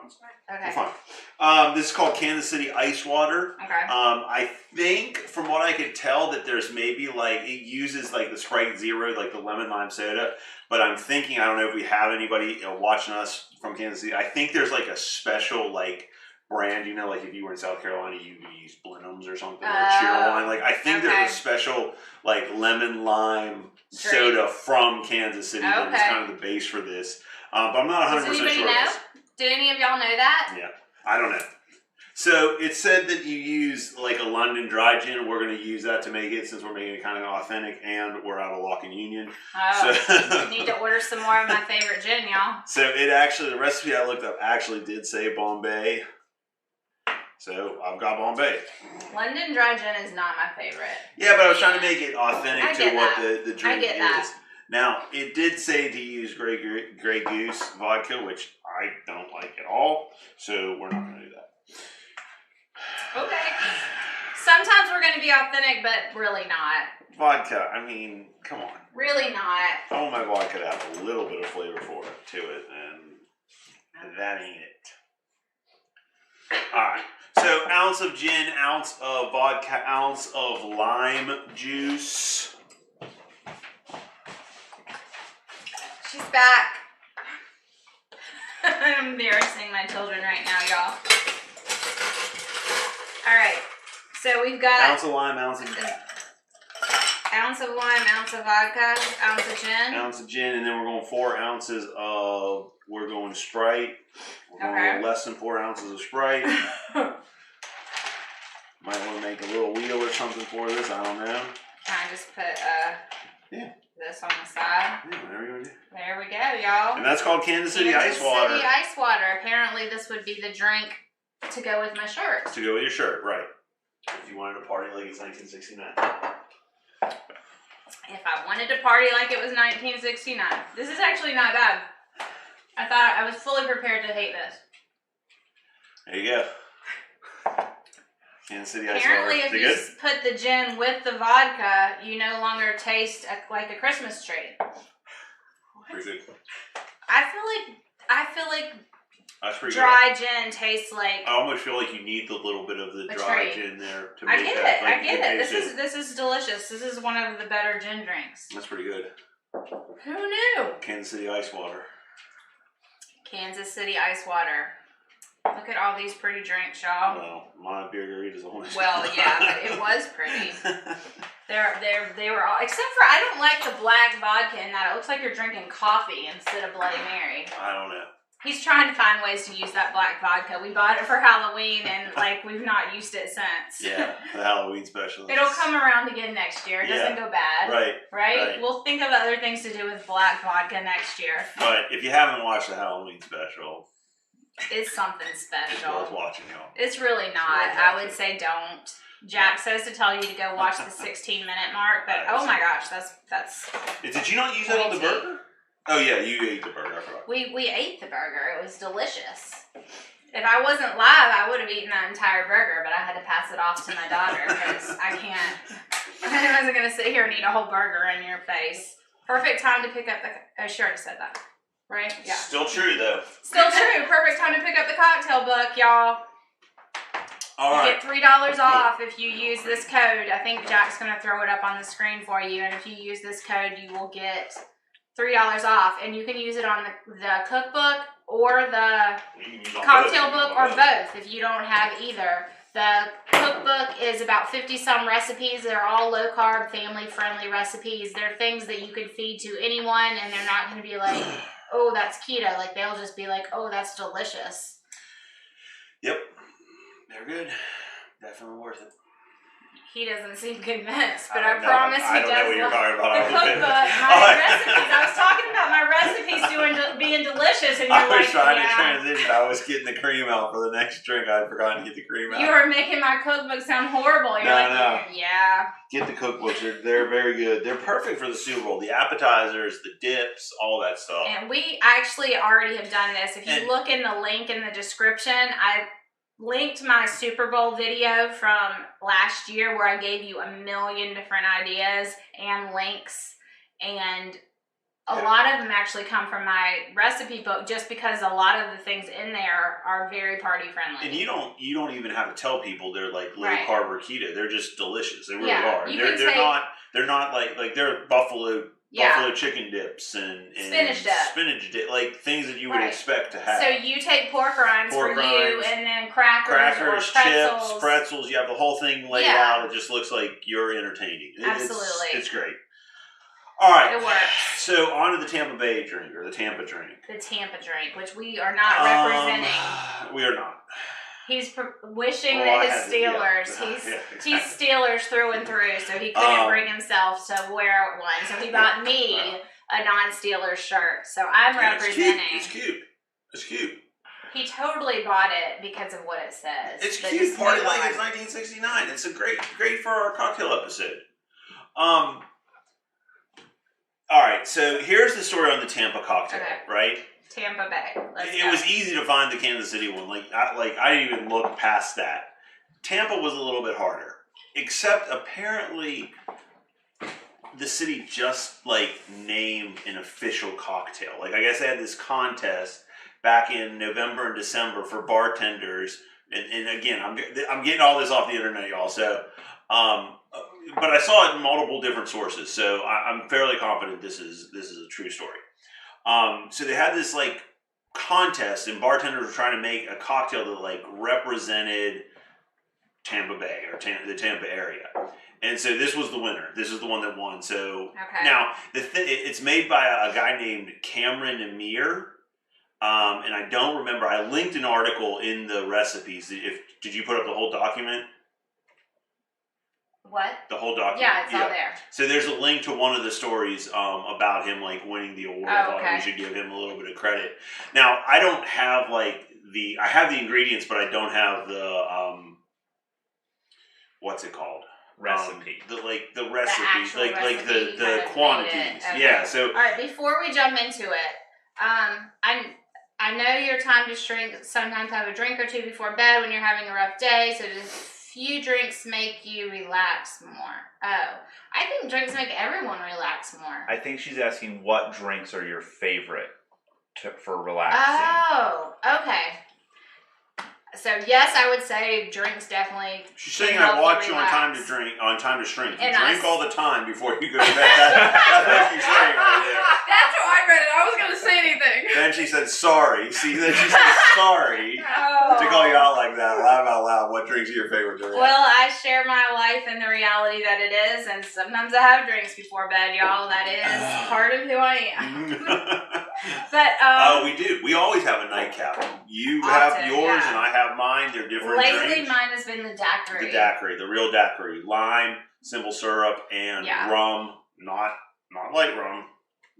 We're fine. This is called Kansas City Icewater. Okay. I think from what I could tell that there's maybe like, it uses like the Sprite Zero, like the lemon lime soda. But I'm thinking, I don't know if we have anybody watching us from Kansas City. I think there's like a special like brand, you know, like if you were in South Carolina, you would use Blenheim's or something, or Cheerwine. Like I think there's a special like lemon lime soda from Kansas City that is kind of the base for this. But I'm not 100% sure. Does anybody know? Do any of y'all know that? Yeah, I don't know. So it said that you use like a London dry gin. We're going to use that to make it since we're making it kind of authentic, and we're out of Lock and Union. Oh, so need to order some more of my favorite gin, y'all. So it actually, the recipe I looked up actually did say Bombay. So I've got Bombay. London dry gin is not my favorite. Yeah, but I was trying to make it authentic to what the drink is. That. Now, it did say to use Grey Goose vodka, which I don't like at all. So we're not going to do that. Okay. Sometimes we're going to be authentic, but really not. Vodka, I mean, come on. Really not. I want my vodka to have a little bit of flavor to it, and that ain't it. Alright, so ounce of gin, ounce of vodka, ounce of lime juice. She's back. I'm embarrassing my children right now, y'all. Alright, so we've got... Ounce of lime, ounce of... Ounce of lime, ounce of vodka, ounce of gin. Ounce of gin, and then we're going 4 ounces of... We're going Sprite. We're going a little less than 4 ounces of Sprite. Might want to make a little wheel or something for this. I don't know. Can I just put this on the side? Yeah, whatever you want to do. There we go, y'all. And that's called Kansas City Icewater. Kansas City Icewater. Apparently, this would be the drink to go with my shirt. To go with your shirt, right. If you wanted to party like it's 1969. If I wanted to party like it was 1969. This is actually not bad. I thought I was fully prepared to hate this. There you go. Kansas City Icewater. Apparently, if you put the gin with the vodka, you no longer taste like a Christmas tree. Pretty good. I feel like That's pretty dry gin tastes like. good. I almost feel like you need the little bit of the dry gin there to I make get that. it. Like, I get it. This is delicious. This is one of the better gin drinks. That's pretty good. Who knew? Kansas City Icewater. Kansas City Icewater. Look at all these pretty drinks, y'all. Well, my Margaritas on this. Well, yeah, but it was pretty. They were all, except for I don't like the black vodka in that. It looks like you're drinking coffee instead of Bloody Mary. I don't know. He's trying to find ways to use that black vodka. We bought it for Halloween and we've not used it since. Yeah, the Halloween special. It'll come around again next year. It doesn't go bad. Right? We'll think of other things to do with black vodka next year. But if you haven't watched the Halloween special, it's something special. It's worth watching, y'all. It's really not. I would say don't. Jack says to tell you to go watch the 16-minute mark, but oh my gosh, that's. Did you not use that on the burger? Oh yeah, you ate the burger. I forgot. We ate the burger. It was delicious. If I wasn't live, I would have eaten that entire burger, but I had to pass it off to my daughter because I can't. I wasn't gonna sit here and eat a whole burger in your face. Perfect time to pick up the. Oh, she already said that, right? Yeah. Still true though. Still true. Perfect time to pick up the cocktail book, y'all. All right. You get $3 off if you use this code. I think Jack's gonna throw it up on the screen for you, and if you use this code, you will get $3 off, and you can use it on the cookbook or the cocktail book or both if you don't have either. The cookbook is about 50-some recipes. They're all low-carb, family-friendly recipes. They're things that you could feed to anyone, and they're not going to be like, oh, that's keto. Like, they'll just be like, oh, that's delicious. Yep. They're good. Definitely worth it. He doesn't seem convinced, but I promise he does. I don't know what you're talking about. The cookbook, my recipes. I was talking about my recipes being delicious, and you're like, trying to transition. I was getting the cream out for the next drink. I forgot to get the cream out. You were making my cookbook sound horrible. You're yeah. Get the cookbooks. They're very good. They're perfect for the Super Bowl. The appetizers, the dips, all that stuff. And we actually already have done this. If you look in the link in the description, I linked my Super Bowl video from last year where I gave you 1 million different ideas and links, and a lot of them actually come from my recipe book just because a lot of the things in there are very party friendly. And you don't even have to tell people they're like low carb or keto. They're just delicious. They really are. They're not like they're buffalo chicken dips and spinach dip, like things that you would expect to have. So you take pork rinds you, and then crackers or chips, pretzels. You have the whole thing laid out. It just looks like you're entertaining. Absolutely, it's great. All right, it works. So on to the Tampa Bay drink or the Tampa drink. The Tampa drink, which we are not representing. We are not. He's wishing that his Steelers, he's Steelers through and through, so he couldn't bring himself to wear one. So he bought me a non-Steelers shirt. So I'm representing. It's cute. He totally bought it because of what it says. It's cute. Party like it's 1969. It's a great for our cocktail episode. All right, so here's the story on the Tampa cocktail, right? Tampa Bay. It was easy to find the Kansas City one. I didn't even look past that. Tampa was a little bit harder, except apparently the city just named an official cocktail. I guess they had this contest back in November and December for bartenders, and again, I'm getting all this off the internet, y'all. So, but I saw it in multiple different sources, so I'm fairly confident this is a true story. So they had this contest, and bartenders were trying to make a cocktail that represented Tampa Bay or the Tampa area. And so this was the winner. This is the one that won. So now it's made by a guy named Cameron Amir. And I don't remember. I linked an article in the recipes. Did you put up the whole document? What? The whole document. Yeah, it's all there. So there's a link to one of the stories about him winning the award. I thought we should give him a little bit of credit. Now I don't have I have the ingredients, but I don't have the what's it called? Recipe. The recipe, the quantities. Okay. Yeah. So all right, before we jump into it, I know your time to drink. Sometimes have a drink or two before bed when you're having a rough day. So just few drinks make you relax more. Oh, I think drinks make everyone relax more. I think she's asking what drinks are your favorite for relaxing. Oh, okay. So yes, I would say drinks definitely. She's saying can I help watch you relax. on time to drink, on time to shrink. You And drink all the time before you go to bed. That's what she's saying right there. That's how I read it. I was gonna say anything. Then she said sorry. See, then she said sorry Oh. to call you out like that. Laugh out loud. What drinks are your favorite to Well, I share my life and the reality that it is, and sometimes I have drinks before bed, y'all. That is part of who I am. But oh, we do. We always have a nightcap. You have yours, and I have mine. They're different lately, drinks. mine has been the daiquiri. The daiquiri, the real daiquiri, lime, simple syrup, and rum. Not light rum,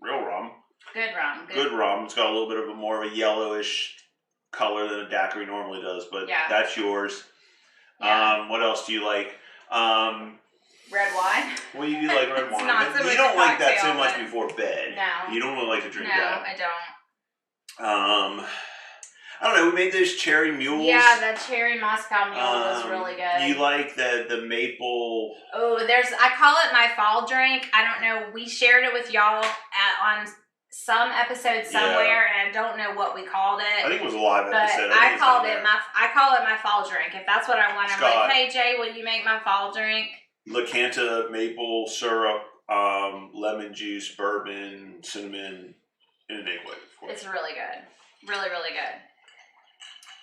real rum. Good rum. Good rum. It's got a little bit of a more of a yellowish color than a daiquiri normally does, but that's yours. Yeah. What else do you like? Red wine. Well, you do like red wine. Not so you don't like that cocktail, so much but before bed. No. You don't really like to drink that. No, I don't. I don't know. We made those cherry mules. Yeah, that cherry Moscow mule was really good. You like the maple? Oh, I call it my fall drink. I don't know. We shared it with y'all on some episode somewhere, and I don't know what we called it. I think it was a live episode. I call it my fall drink. If that's what I want, I'm like, hey Jay, will you make my fall drink? Lacanta maple syrup, lemon juice, bourbon, cinnamon, and an egg white. It's really good. Really, really good.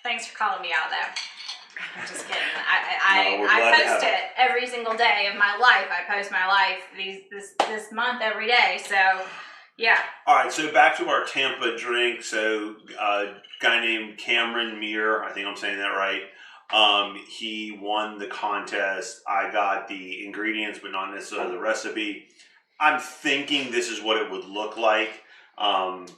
Thanks for calling me out, though. I'm just kidding. I post it every single day of my life. I post my life this month every day. So, yeah. All right. So back to our Tampa drink. So a guy named Cameron Muir, I think I'm saying that right. He won the contest. I got the ingredients, but not necessarily the recipe. I'm thinking this is what it would look like.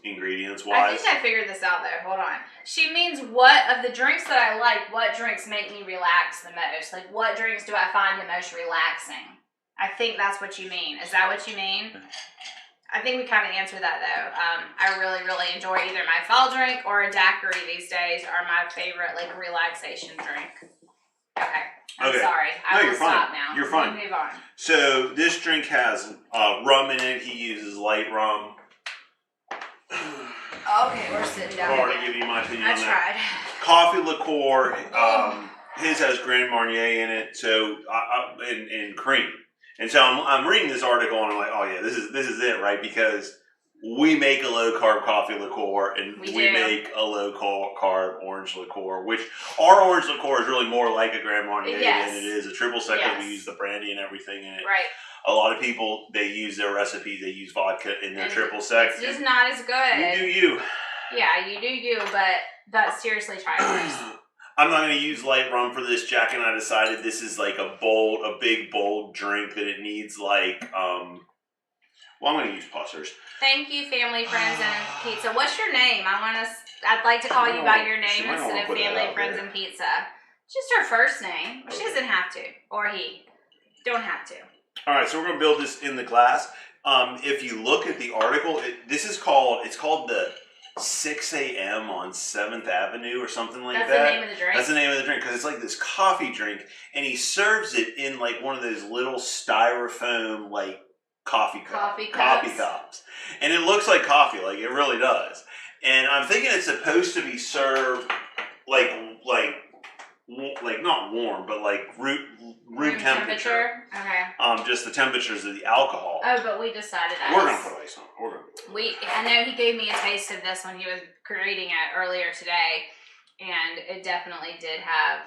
Ingredients wise. I think I figured this out though. Hold on. She means what of the drinks that I like, what drinks make me relax the most? Like what drinks do I find the most relaxing? I think that's what you mean. Is that what you mean? I think we kind of answered that though. I really, really enjoy either my fall drink or a daiquiri these days are my favorite like relaxation drink. Okay. I'm sorry. I will stop now. You're fine. Move on. So this drink has rum in it. He uses light rum. Okay, we're sitting down. I've already given you my opinion on that. I tried. Coffee liqueur. His has Grand Marnier in it, so and cream. And so I'm reading this article and I'm like, oh yeah, this is it, right? Because we make a low carb coffee liqueur and we make a low carb orange liqueur, which our orange liqueur is really more like a Grand Marnier than it is a triple sec. We use the brandy and everything in it. Right. A lot of people, they use their recipes, they use vodka in their triple sec. It's just not as good. You do you. Yeah, you do you, but seriously, try it first. I'm not going to use light rum for this. Jack and I decided this is like a big, bold drink that it needs like, I'm going to use Pussers. Thank you, family, friends, and pizza. What's your name? I'd like to call you by your name instead of family, friends, and pizza. Just her first name. She doesn't have to, or he. Don't have to. All right, so we're going to build this in the glass. If you look at the article, it's called the 6 a.m. on 7th Avenue or something like that. That's the name of the drink? That's the name of the drink because it's like this coffee drink, and he serves it in like one of those little styrofoam like coffee cups. And it looks like coffee, like it really does. And I'm thinking it's supposed to be served like not warm, but like room temperature. Okay. Just the temperatures of the alcohol. Oh, but we decided we're gonna put ice on it. I know he gave me a taste of this when he was creating it earlier today, and it definitely did have.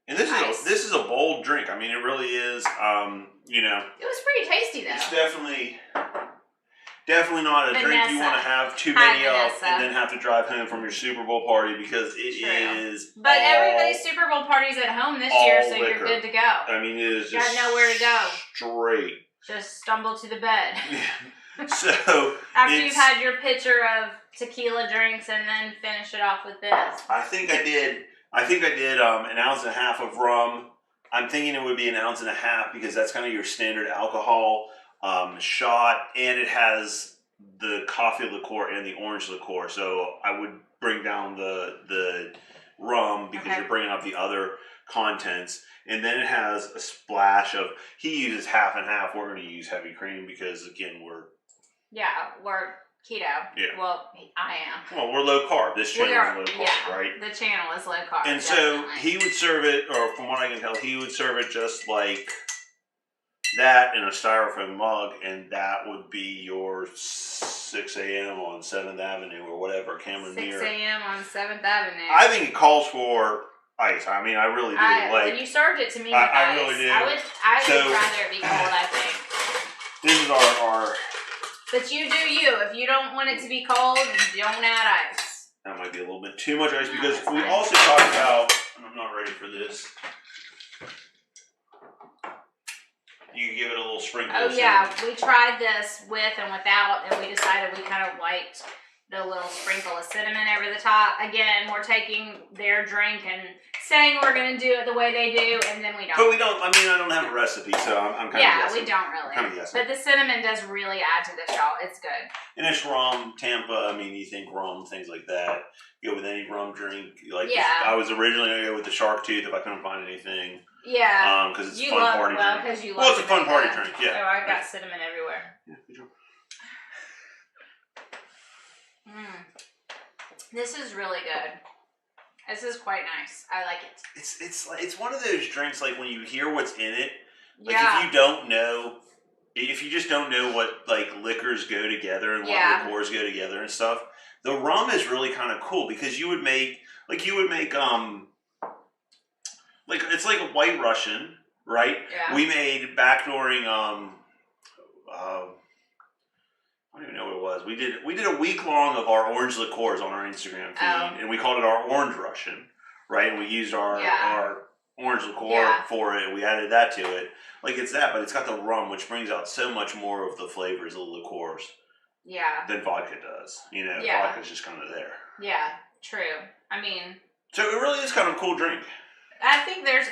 And this is a bold drink. I mean, it really is. It was pretty tasty though. It's definitely not a drink you want to have too many of and then have to drive home from your Super Bowl party because it is. But everybody's Super Bowl party's at home this year, so you're good to go. I mean, it is just got nowhere to go. Straight. Just stumble to the bed. So after you've had your pitcher of tequila drinks and then finish it off with this. I think I did an ounce and a half of rum. I'm thinking it would be an ounce and a half because that's kind of your standard alcohol shot, and it has the coffee liqueur and the orange liqueur. So I would bring down the rum because you're bringing up the other contents, and then it has a splash of. He uses half and half. We're going to use heavy cream because again we're Keto. Yeah. Well, I am. Well, we're low carb. This channel is low carb, yeah, right? The channel is low carb. And definitely. so he would serve it, or from what I can tell, he would serve it just like that in a styrofoam mug, and that would be your 6 a.m. on 7th Avenue or whatever, Cameron 6 Mirror. a.m. on 7th Avenue. I think it calls for ice. I mean, I really do. Well, you served it to me with I ice. really do. I would rather it be cold, I think. This is our. But you do you. If you don't want it to be cold, don't add ice. That might be a little bit too much ice because that's we fine. also talked about. And I'm not ready for this. You can give it a little sprinkle. Oh yeah, we tried this with and without, and we decided we kind of liked the little sprinkle of cinnamon over the top. Again, we're taking their drink and saying we're going to do it the way they do, and then we don't. But we don't. I mean, I don't have a recipe, so I'm kind of guessing. We don't really. Kind of guessing. But the cinnamon does really add to this, y'all. It's good. And it's rum, Tampa. I mean, you think rum, things like that. You go with any rum drink. Like I was originally going to go with the shark tooth if I couldn't find anything. Yeah. Because it's a fun party drink. Well, it's a fun party drink. Yeah. Oh, I got cinnamon everywhere. Yeah, good job. This is really good. This is quite nice. I like it. It's one of those drinks like when you hear what's in it. Like yeah. if you just don't know what like liquors go together and what liqueurs go together and stuff, the rum is really kind of cool because you would make like it's like a White Russian, right? Yeah. We made back during I don't even know what it was. We did a week long of our orange liqueurs on our Instagram feed, and we called it our Orange Russian, right? And we used our orange liqueur for it. We added that to it, like it's that, but it's got the rum, which brings out so much more of the flavors of the liqueurs, than vodka does. You know, vodka's just kind of there. Yeah, true. I mean, so it really is kind of a cool drink. I think there's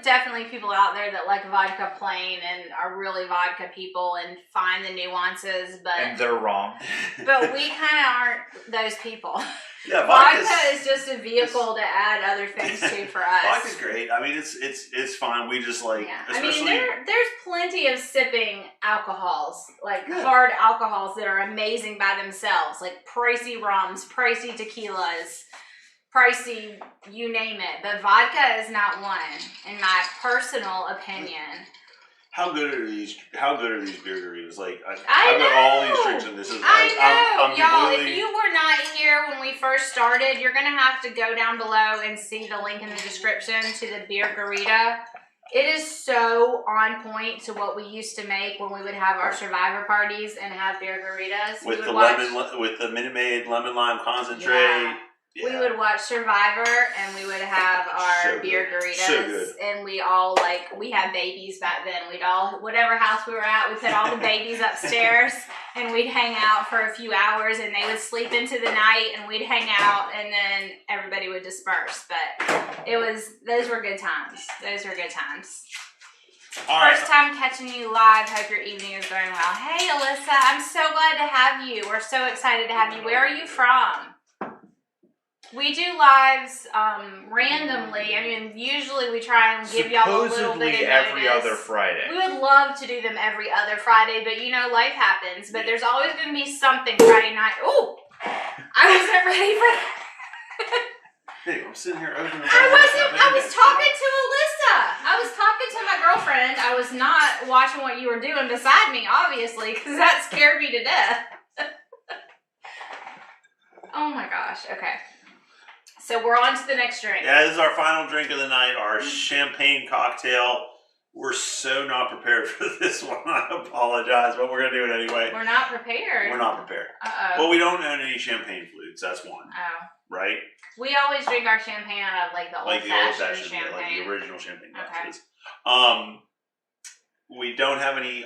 definitely people out there that like vodka plain and are really vodka people and find the nuances, and they're wrong. But we kind of aren't those people. Yeah, vodka is just a vehicle to add other things to for us. Vodka's great. I mean, it's fine. We just like, especially. I mean, there's plenty of sipping alcohols, like hard alcohols that are amazing by themselves, like pricey rums, pricey tequilas. Pricey, you name it, but vodka is not one, in my personal opinion. How good are these Margaritas? Like I've got all these drinks, and this is. I know, y'all. If you were not here when we first started, you're gonna have to go down below and see the link in the description to the Margarita. It is so on point to what we used to make when we would have our survivor parties and have Margaritas. With the Minute Maid lemon lime concentrate. Yeah. We would watch Survivor and we would have our Margaritas. So good. And we all we had babies back then. Whatever house we were at, we put all the babies upstairs and we'd hang out for a few hours and they would sleep into the night and we'd hang out and then everybody would disperse. But those were good times. Those were good times. First time catching you live. Hope your evening is going well. Hey, Alyssa. I'm so glad to have you. We're so excited to have you. Where are you from? We do lives randomly. I mean, usually we try and give y'all a little bit of notice. Every other Friday. We would love to do them every other Friday, but you know, life happens. But there's always going to be something Friday night. Ooh! I wasn't ready for that. Hey, I'm sitting here opening the I was talking to Alyssa. I was talking to my girlfriend. I was not watching what you were doing beside me, obviously, because that scared me to death. Oh my gosh. Okay. So we're on to the next drink. Yeah, this is our final drink of the night, our champagne cocktail. We're so not prepared for this one. I apologize, but we're going to do it anyway. We're not prepared. We're not prepared. Uh-oh. Well, we don't own any champagne flutes. That's one. Oh. Right? We always drink our champagne out of the old-fashioned champagne. Like the original champagne glasses. Okay. We don't have any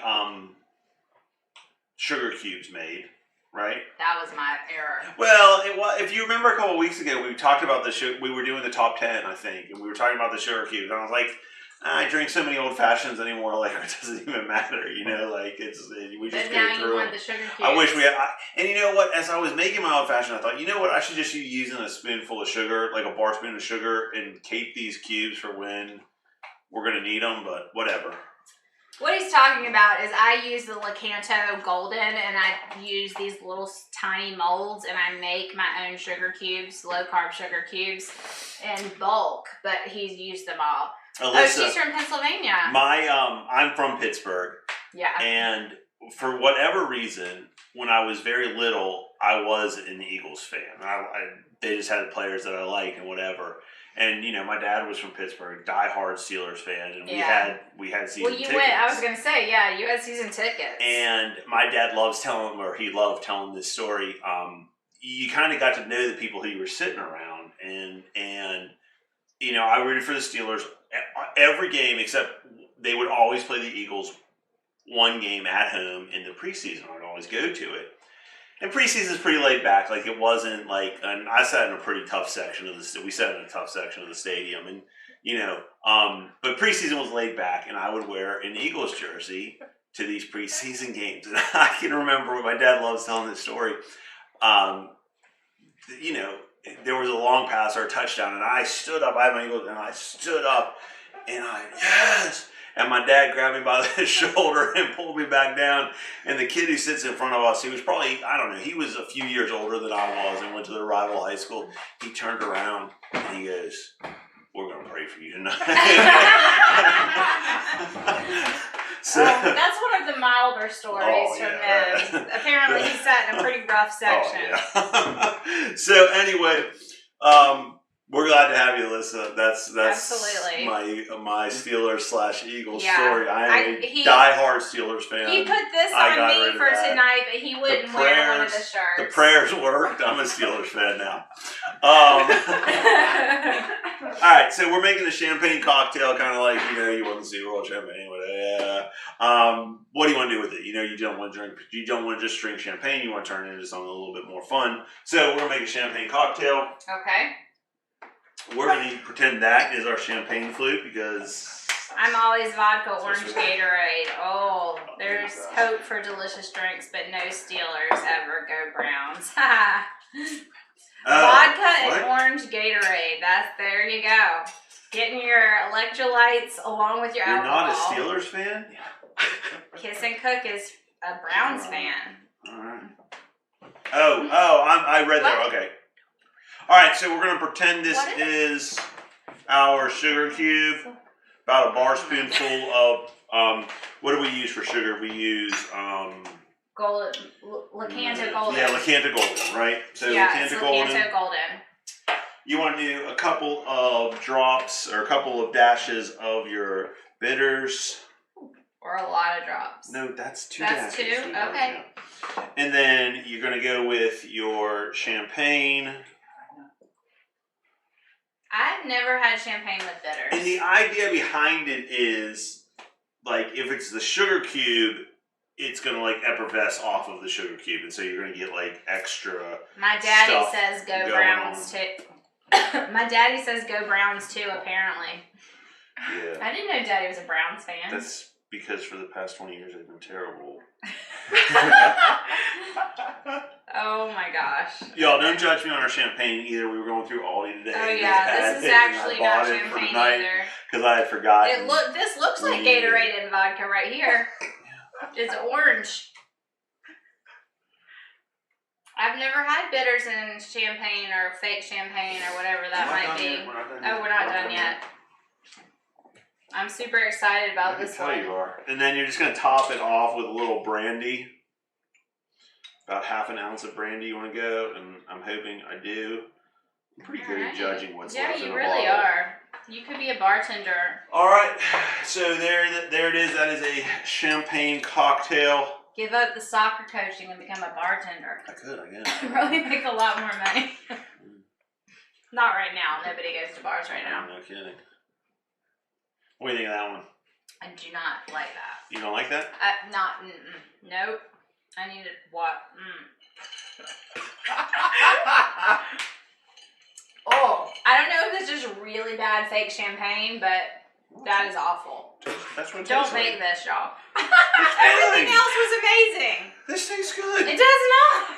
sugar cubes made. Right? That was my error. Well, if you remember a couple of weeks ago, we talked about we were doing the top 10, I think, and we were talking about the sugar cubes, and I was like, I drink so many old fashions anymore, like it doesn't even matter, you know, like we just but go now through. You want the sugar cubes. I wish we had, and you know what? As I was making my old fashioned, I thought, you know what? I should just be using a spoonful of sugar, like a bar spoon of sugar, and cape these cubes for when we're gonna need them. But whatever. What he's talking about is I use the Lakanto Golden, and I use these little tiny molds, and I make my own sugar cubes, low carb sugar cubes, in bulk. But he's used them all. Alyssa, she's from Pennsylvania. I'm from Pittsburgh. Yeah. And for whatever reason, when I was very little, I was an Eagles fan. They just had players that I like and whatever. And my dad was from Pittsburgh, diehard Steelers fan, and we had season tickets. I was gonna say, you had season tickets. And my dad he loved telling this story. You kind of got to know the people who you were sitting around, and I rooted for the Steelers every game except they would always play the Eagles one game at home in the preseason. I'd always go to it. And preseason is pretty laid back. Like, it wasn't like, and I sat in a pretty tough section of we sat in a tough section of the stadium, and but preseason was laid back, and I would wear an Eagles jersey to these preseason games. And I can remember when my dad loves telling this story. There was a long pass or a touchdown, and I stood up. I had my Eagles, and I stood up, and yes. And my dad grabbed me by the shoulder and pulled me back down. And the kid who sits in front of us, he was probably, I don't know, he was a few years older than I was and went to the rival high school. He turned around and he goes, "We're going to pray for you tonight." So, that's one of the milder stories from him. Apparently he sat in a pretty rough section. So anyway, we're glad to have you, Alyssa. That's absolutely my Steelers/Eagles story. I am a diehard Steelers fan. He put this on me for tonight, but he wouldn't wear one of the shirts. The prayers worked. I'm a Steelers fan now. All right, so we're making a champagne cocktail, kind of like you want to see royal champagne, whatever. What do you want to do with it? You don't want to drink. You don't want to just drink champagne. You want to turn it into something a little bit more fun. So we're gonna make a champagne cocktail. Okay. We're going to pretend that is our champagne flute because I'm always vodka, orange Gatorade. Oh, there's hope for delicious drinks, but no Steelers ever. Go Browns. Vodka and orange Gatorade. There you go. Getting your electrolytes along with your alcohol. You're not a Steelers fan? Kiss and Cook is a Browns fan. All right. I read that. Okay. All right, so we're going to pretend this is our sugar cube, about a bar spoonful of, what do we use for sugar? We use, Lakanto Golden. Yeah, Lakanto Golden, right? So Lakanto Golden. You want to do a couple of drops or a couple of dashes of your bitters. Or a lot of drops. No, that's two dashes. That's two? Okay. And then you're going to go with your champagne. I've never had champagne with bitters. And the idea behind it is, like, if it's the sugar cube, it's going to, like, effervesce off of the sugar cube. And so you're going to get, like, extra My daddy says go Browns, too. My daddy says go Browns, too, apparently. Yeah. I didn't know Daddy was a Browns fan. That's because for the past 20 years they've been terrible. Oh my gosh. Y'all, don't judge me on our champagne either. We were going through Aldi today. Oh yeah, this is actually not champagne either. Because I had forgotten. This looks like Gatorade and vodka right here. It's orange. I've never had bitters in champagne or fake champagne or whatever that might be. We're not done yet. I'm super excited about this one. You are. And then you're just going to top it off with a little brandy. About half an ounce of brandy you want to go, and I'm hoping I do. I'm pretty good at judging what's left in a bottle. Yeah, you really are. You could be a bartender. All right, so there it is. That is a champagne cocktail. Give up the soccer coaching and become a bartender. I could, I guess. Really make a lot more money. Not right now. Nobody goes to bars right now. No kidding. What do you think of that one? I do not like that. You don't like that? Nope. I need to what? Oh, I don't know if it's just really bad fake champagne, but that is awful. That's what it Don't tastes make like. this, y'all. Everything else was amazing. This tastes good. It does not.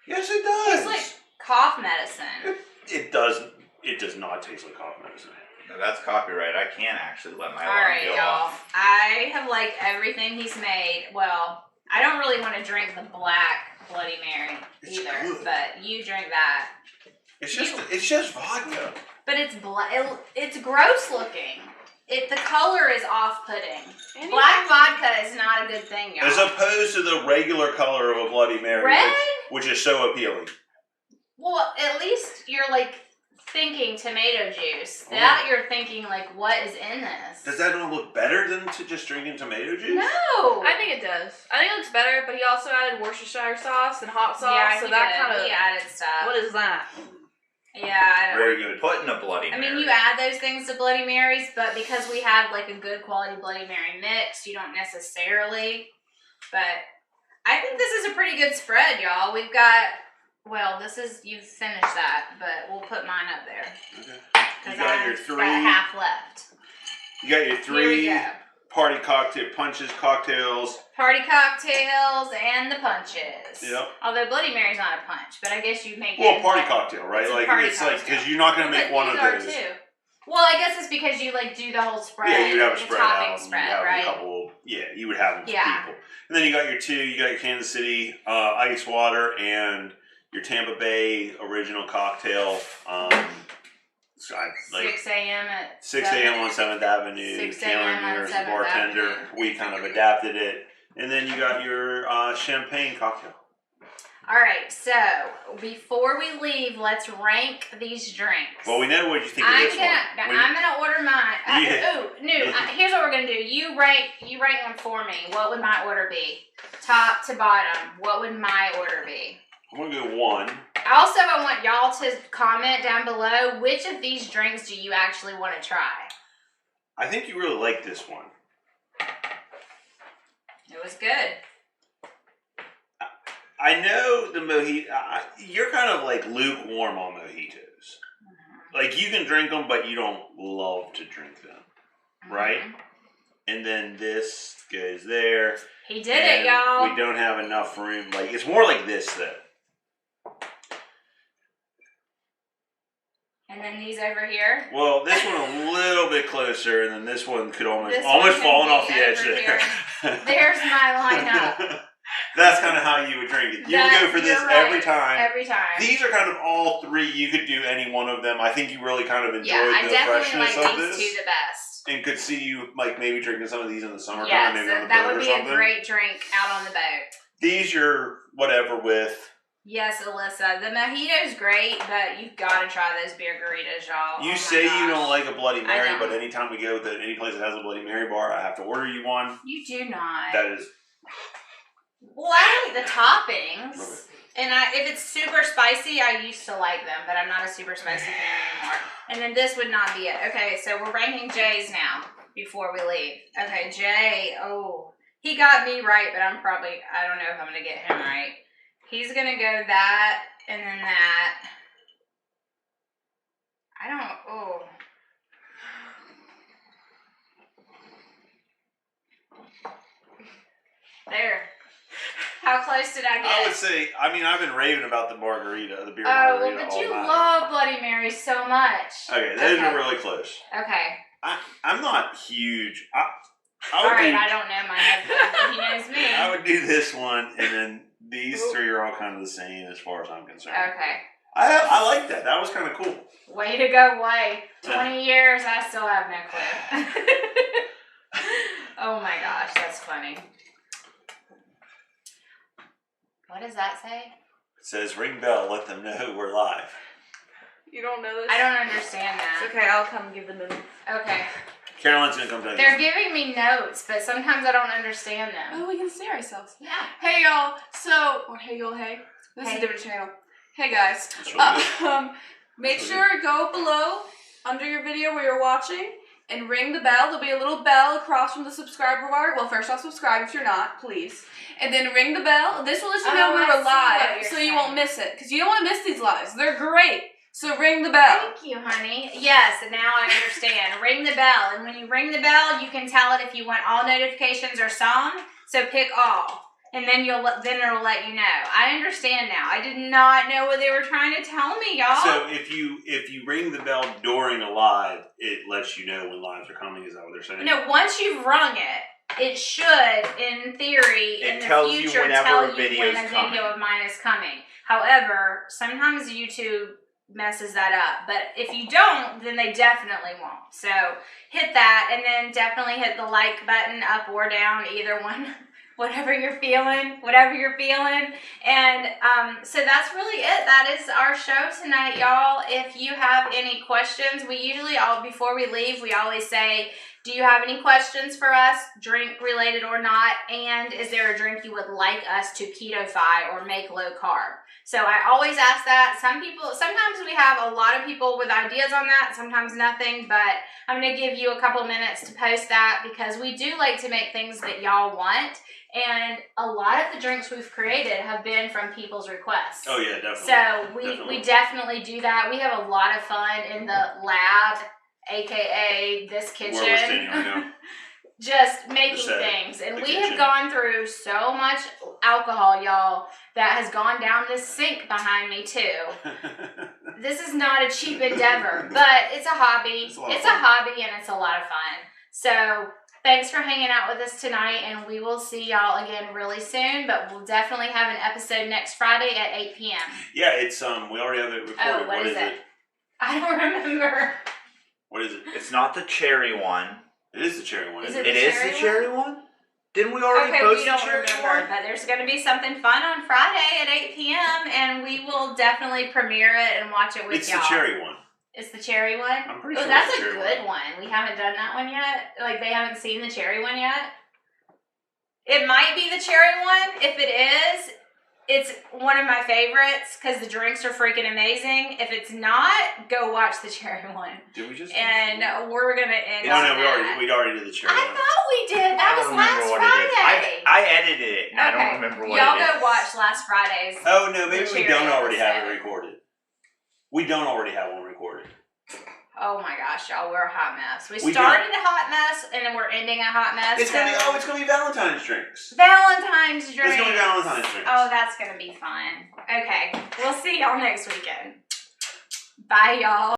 Yes, it does. It's like cough medicine. It does. It does not taste like cough medicine. No, that's copyright. I can't actually let my All alarm right, go y'all. off. I have liked everything he's made. Well, I don't really want to drink the black Bloody Mary It's either, good. but you drink that. It's just vodka. But it's it's gross looking. The color is off-putting. Black vodka is not a good thing, y'all. As opposed to the regular color of a Bloody Mary, Red? which is so appealing. Well, at least you're like thinking tomato juice. That you're thinking like, what is in this? Does that not look better than to just drinking tomato juice? No. I think it does. I think it looks better, but he also added Worcestershire sauce and hot sauce, Yeah, so he that did. kind of. He added stuff. What is that? Yeah, I don't. Very good. Putting a Bloody I Mary. mean, you add those things to Bloody Marys, but because we have like a good quality Bloody Mary mix, you don't necessarily. But I think this is a pretty good spread, y'all. We've got, you've finished that, but we'll put mine up there. Okay. Because You got I've your three. got half left. You got your Here we 3 go. party cocktails. Party cocktails and the punches. Yep. Although Bloody Mary's not a punch, but I guess you make it. Well, party like, cocktail, right? it's a Like party it's like cocktail. because you're not gonna make But one of these are those. too. Well, I guess it's because you like do the whole spread. Yeah, you'd have a the spread topping out. spread, you have right? a couple. Yeah, you would have them for Yeah. people. And then you got your 2. You got your Kansas City Icewater and your Tampa Bay original cocktail. So I, like 6 a.m. at 6 a.m. on 7th Avenue. 6 Cameron a.m. on here is the 7th bartender. Avenue. We kind of adapted it. And then you got your champagne cocktail. All right, so before we leave, let's rank these drinks. Well, we know what you think of this one. I'm gonna order mine. Yeah. Here's what we're gonna do. You rank them for me. What would my order be? Top to bottom. What would my order be? I'm going to go 1. Also, I want y'all to comment down below which of these drinks do you actually want to try. I think you really like this one. It was good. I know the mojito. You're kind of like lukewarm on mojitos. Like you can drink them, but you don't love to drink them, right? Mhm. And then this goes there. He did it, y'all. We don't have enough room. Like it's more like this though. And then these over here. Well, this one a little bit closer, and then this one could almost This one can falling be off the edge over there. There's my lineup. That's kind of how you would drink it. You would go for this You're right. every time. Every time. These are kind of all 3. You could do any one of them. I think you really kind of enjoyed I the definitely freshness like of these this. 2 the best. And could see you like maybe drinking some of these in the summertime, Yes, maybe on the that boat would or be something. a great drink out on the boat. These you're whatever with. Yes, Alyssa. The mojito's great, but you've got to try those Margaritas, y'all. You Oh my say gosh. you don't like a Bloody Mary, don't. but anytime we go to any place that has a Bloody Mary bar, I have to order you one. You do not. That is. Well, I like the toppings. And if it's super spicy, I used to like them, but I'm not a super spicy fan anymore. And then this would not be it. Okay, so we're ranking Jay's now before we leave. Okay, Jay. Oh, he got me right, but I don't know if I'm going to get him right. He's going to go that and then that. There. How close did I get? I would say. I mean, I've been raving about the margarita, the beer well, margarita but all you night. love Bloody Mary so much. Okay, those Okay. are really close. Okay. I'm not huge. I All would right, do, I don't know my husband. He knows me. I would do this one, and then these 3 are all kind of the same as far as I'm concerned. Okay. I like that. That was kind of cool. Way to go, Way. 20 years, I still have no clue. Oh my gosh, that's funny. What does that say? It says ring bell, let them know we're live. You don't know this? I don't understand that. It's okay, I'll come give them a... Okay. Caroline's gonna come down. They're giving me notes, but sometimes I don't understand them. Oh, we can see ourselves. Yeah. Hey y'all, or hey y'all, hey. This is Hey. a different channel. Hey guys. That's really good. Make That's sure to go below, under your video where you're watching, and ring the bell. There'll be a little bell across from the subscriber bar. Well, first off, subscribe if you're not, please. And then ring the bell. This will let you know Oh, when I we're see what live, you're so saying. you won't miss it. Because you don't want to miss these lives. They're great. So ring the bell. Thank you, honey. Yes, and now I understand. Ring the bell. And when you ring the bell, you can tell it if you want all notifications or some. So pick all. And then it'll let you know. I understand now. I did not know what they were trying to tell me, y'all. So if you ring the bell during a live, it lets you know when lives are coming. Is that what they're saying? No, once you've rung it should, in theory, in the future, tell you when a video of mine is coming. However, sometimes YouTube messes that up. But if you don't, then they definitely won't. So hit that, and then definitely hit the like button up or down, either one. Whatever you're feeling. And so that's really it. That is our show tonight, y'all. If you have any questions, we usually, before we leave, we always say, do you have any questions for us, drink related or not? And is there a drink you would like us to keto-fy or make low carb? So I always ask that. Sometimes we have a lot of people with ideas on that, sometimes nothing, but I'm going to give you a couple minutes to post that because we do like to make things that y'all want. And a lot of the drinks we've created have been from people's requests. Oh yeah, definitely. So we definitely do that. We have a lot of fun in the lab, aka this kitchen. Where we're standing right now. Just making things. And we have gone through so much alcohol, y'all, that has gone down this sink behind me too. This is not a cheap endeavor, but it's a hobby. It's a hobby and it's a lot of fun. So thanks for hanging out with us tonight, and we will see y'all again really soon, but we'll definitely have an episode next Friday at 8 p.m. Yeah, it's we already have it recorded. Oh, what is it? I don't remember. What is it? It's not the cherry one. It is the cherry one. Is it? it The cherry one? Didn't we already post the cherry one? But there's going to be something fun on Friday at 8 p.m. and we will definitely premiere it and watch it with y'all. It's the cherry one. It's the cherry one? I'm pretty sure that's it's a good one. We haven't done that one yet. Like, they haven't seen the cherry one yet. It might be the cherry one. If it is, it's one of my favorites because the drinks are freaking amazing. If it's not, go watch the cherry one. Did we just? And we're going to end No, that. we already did the cherry one. I thought we did. That was last Friday. I edited it, and I don't remember what Y'all it is. go watch last Friday's. Oh, no, maybe we don't already have it recorded. We don't already have one recorded. Oh my gosh, y'all, we're a hot mess. We started a hot mess, and then we're ending a hot mess. It's gonna be Valentine's drinks. Valentine's drinks. It's gonna be Valentine's drinks. Oh, that's gonna be fun. Okay, we'll see y'all next weekend. Bye, y'all.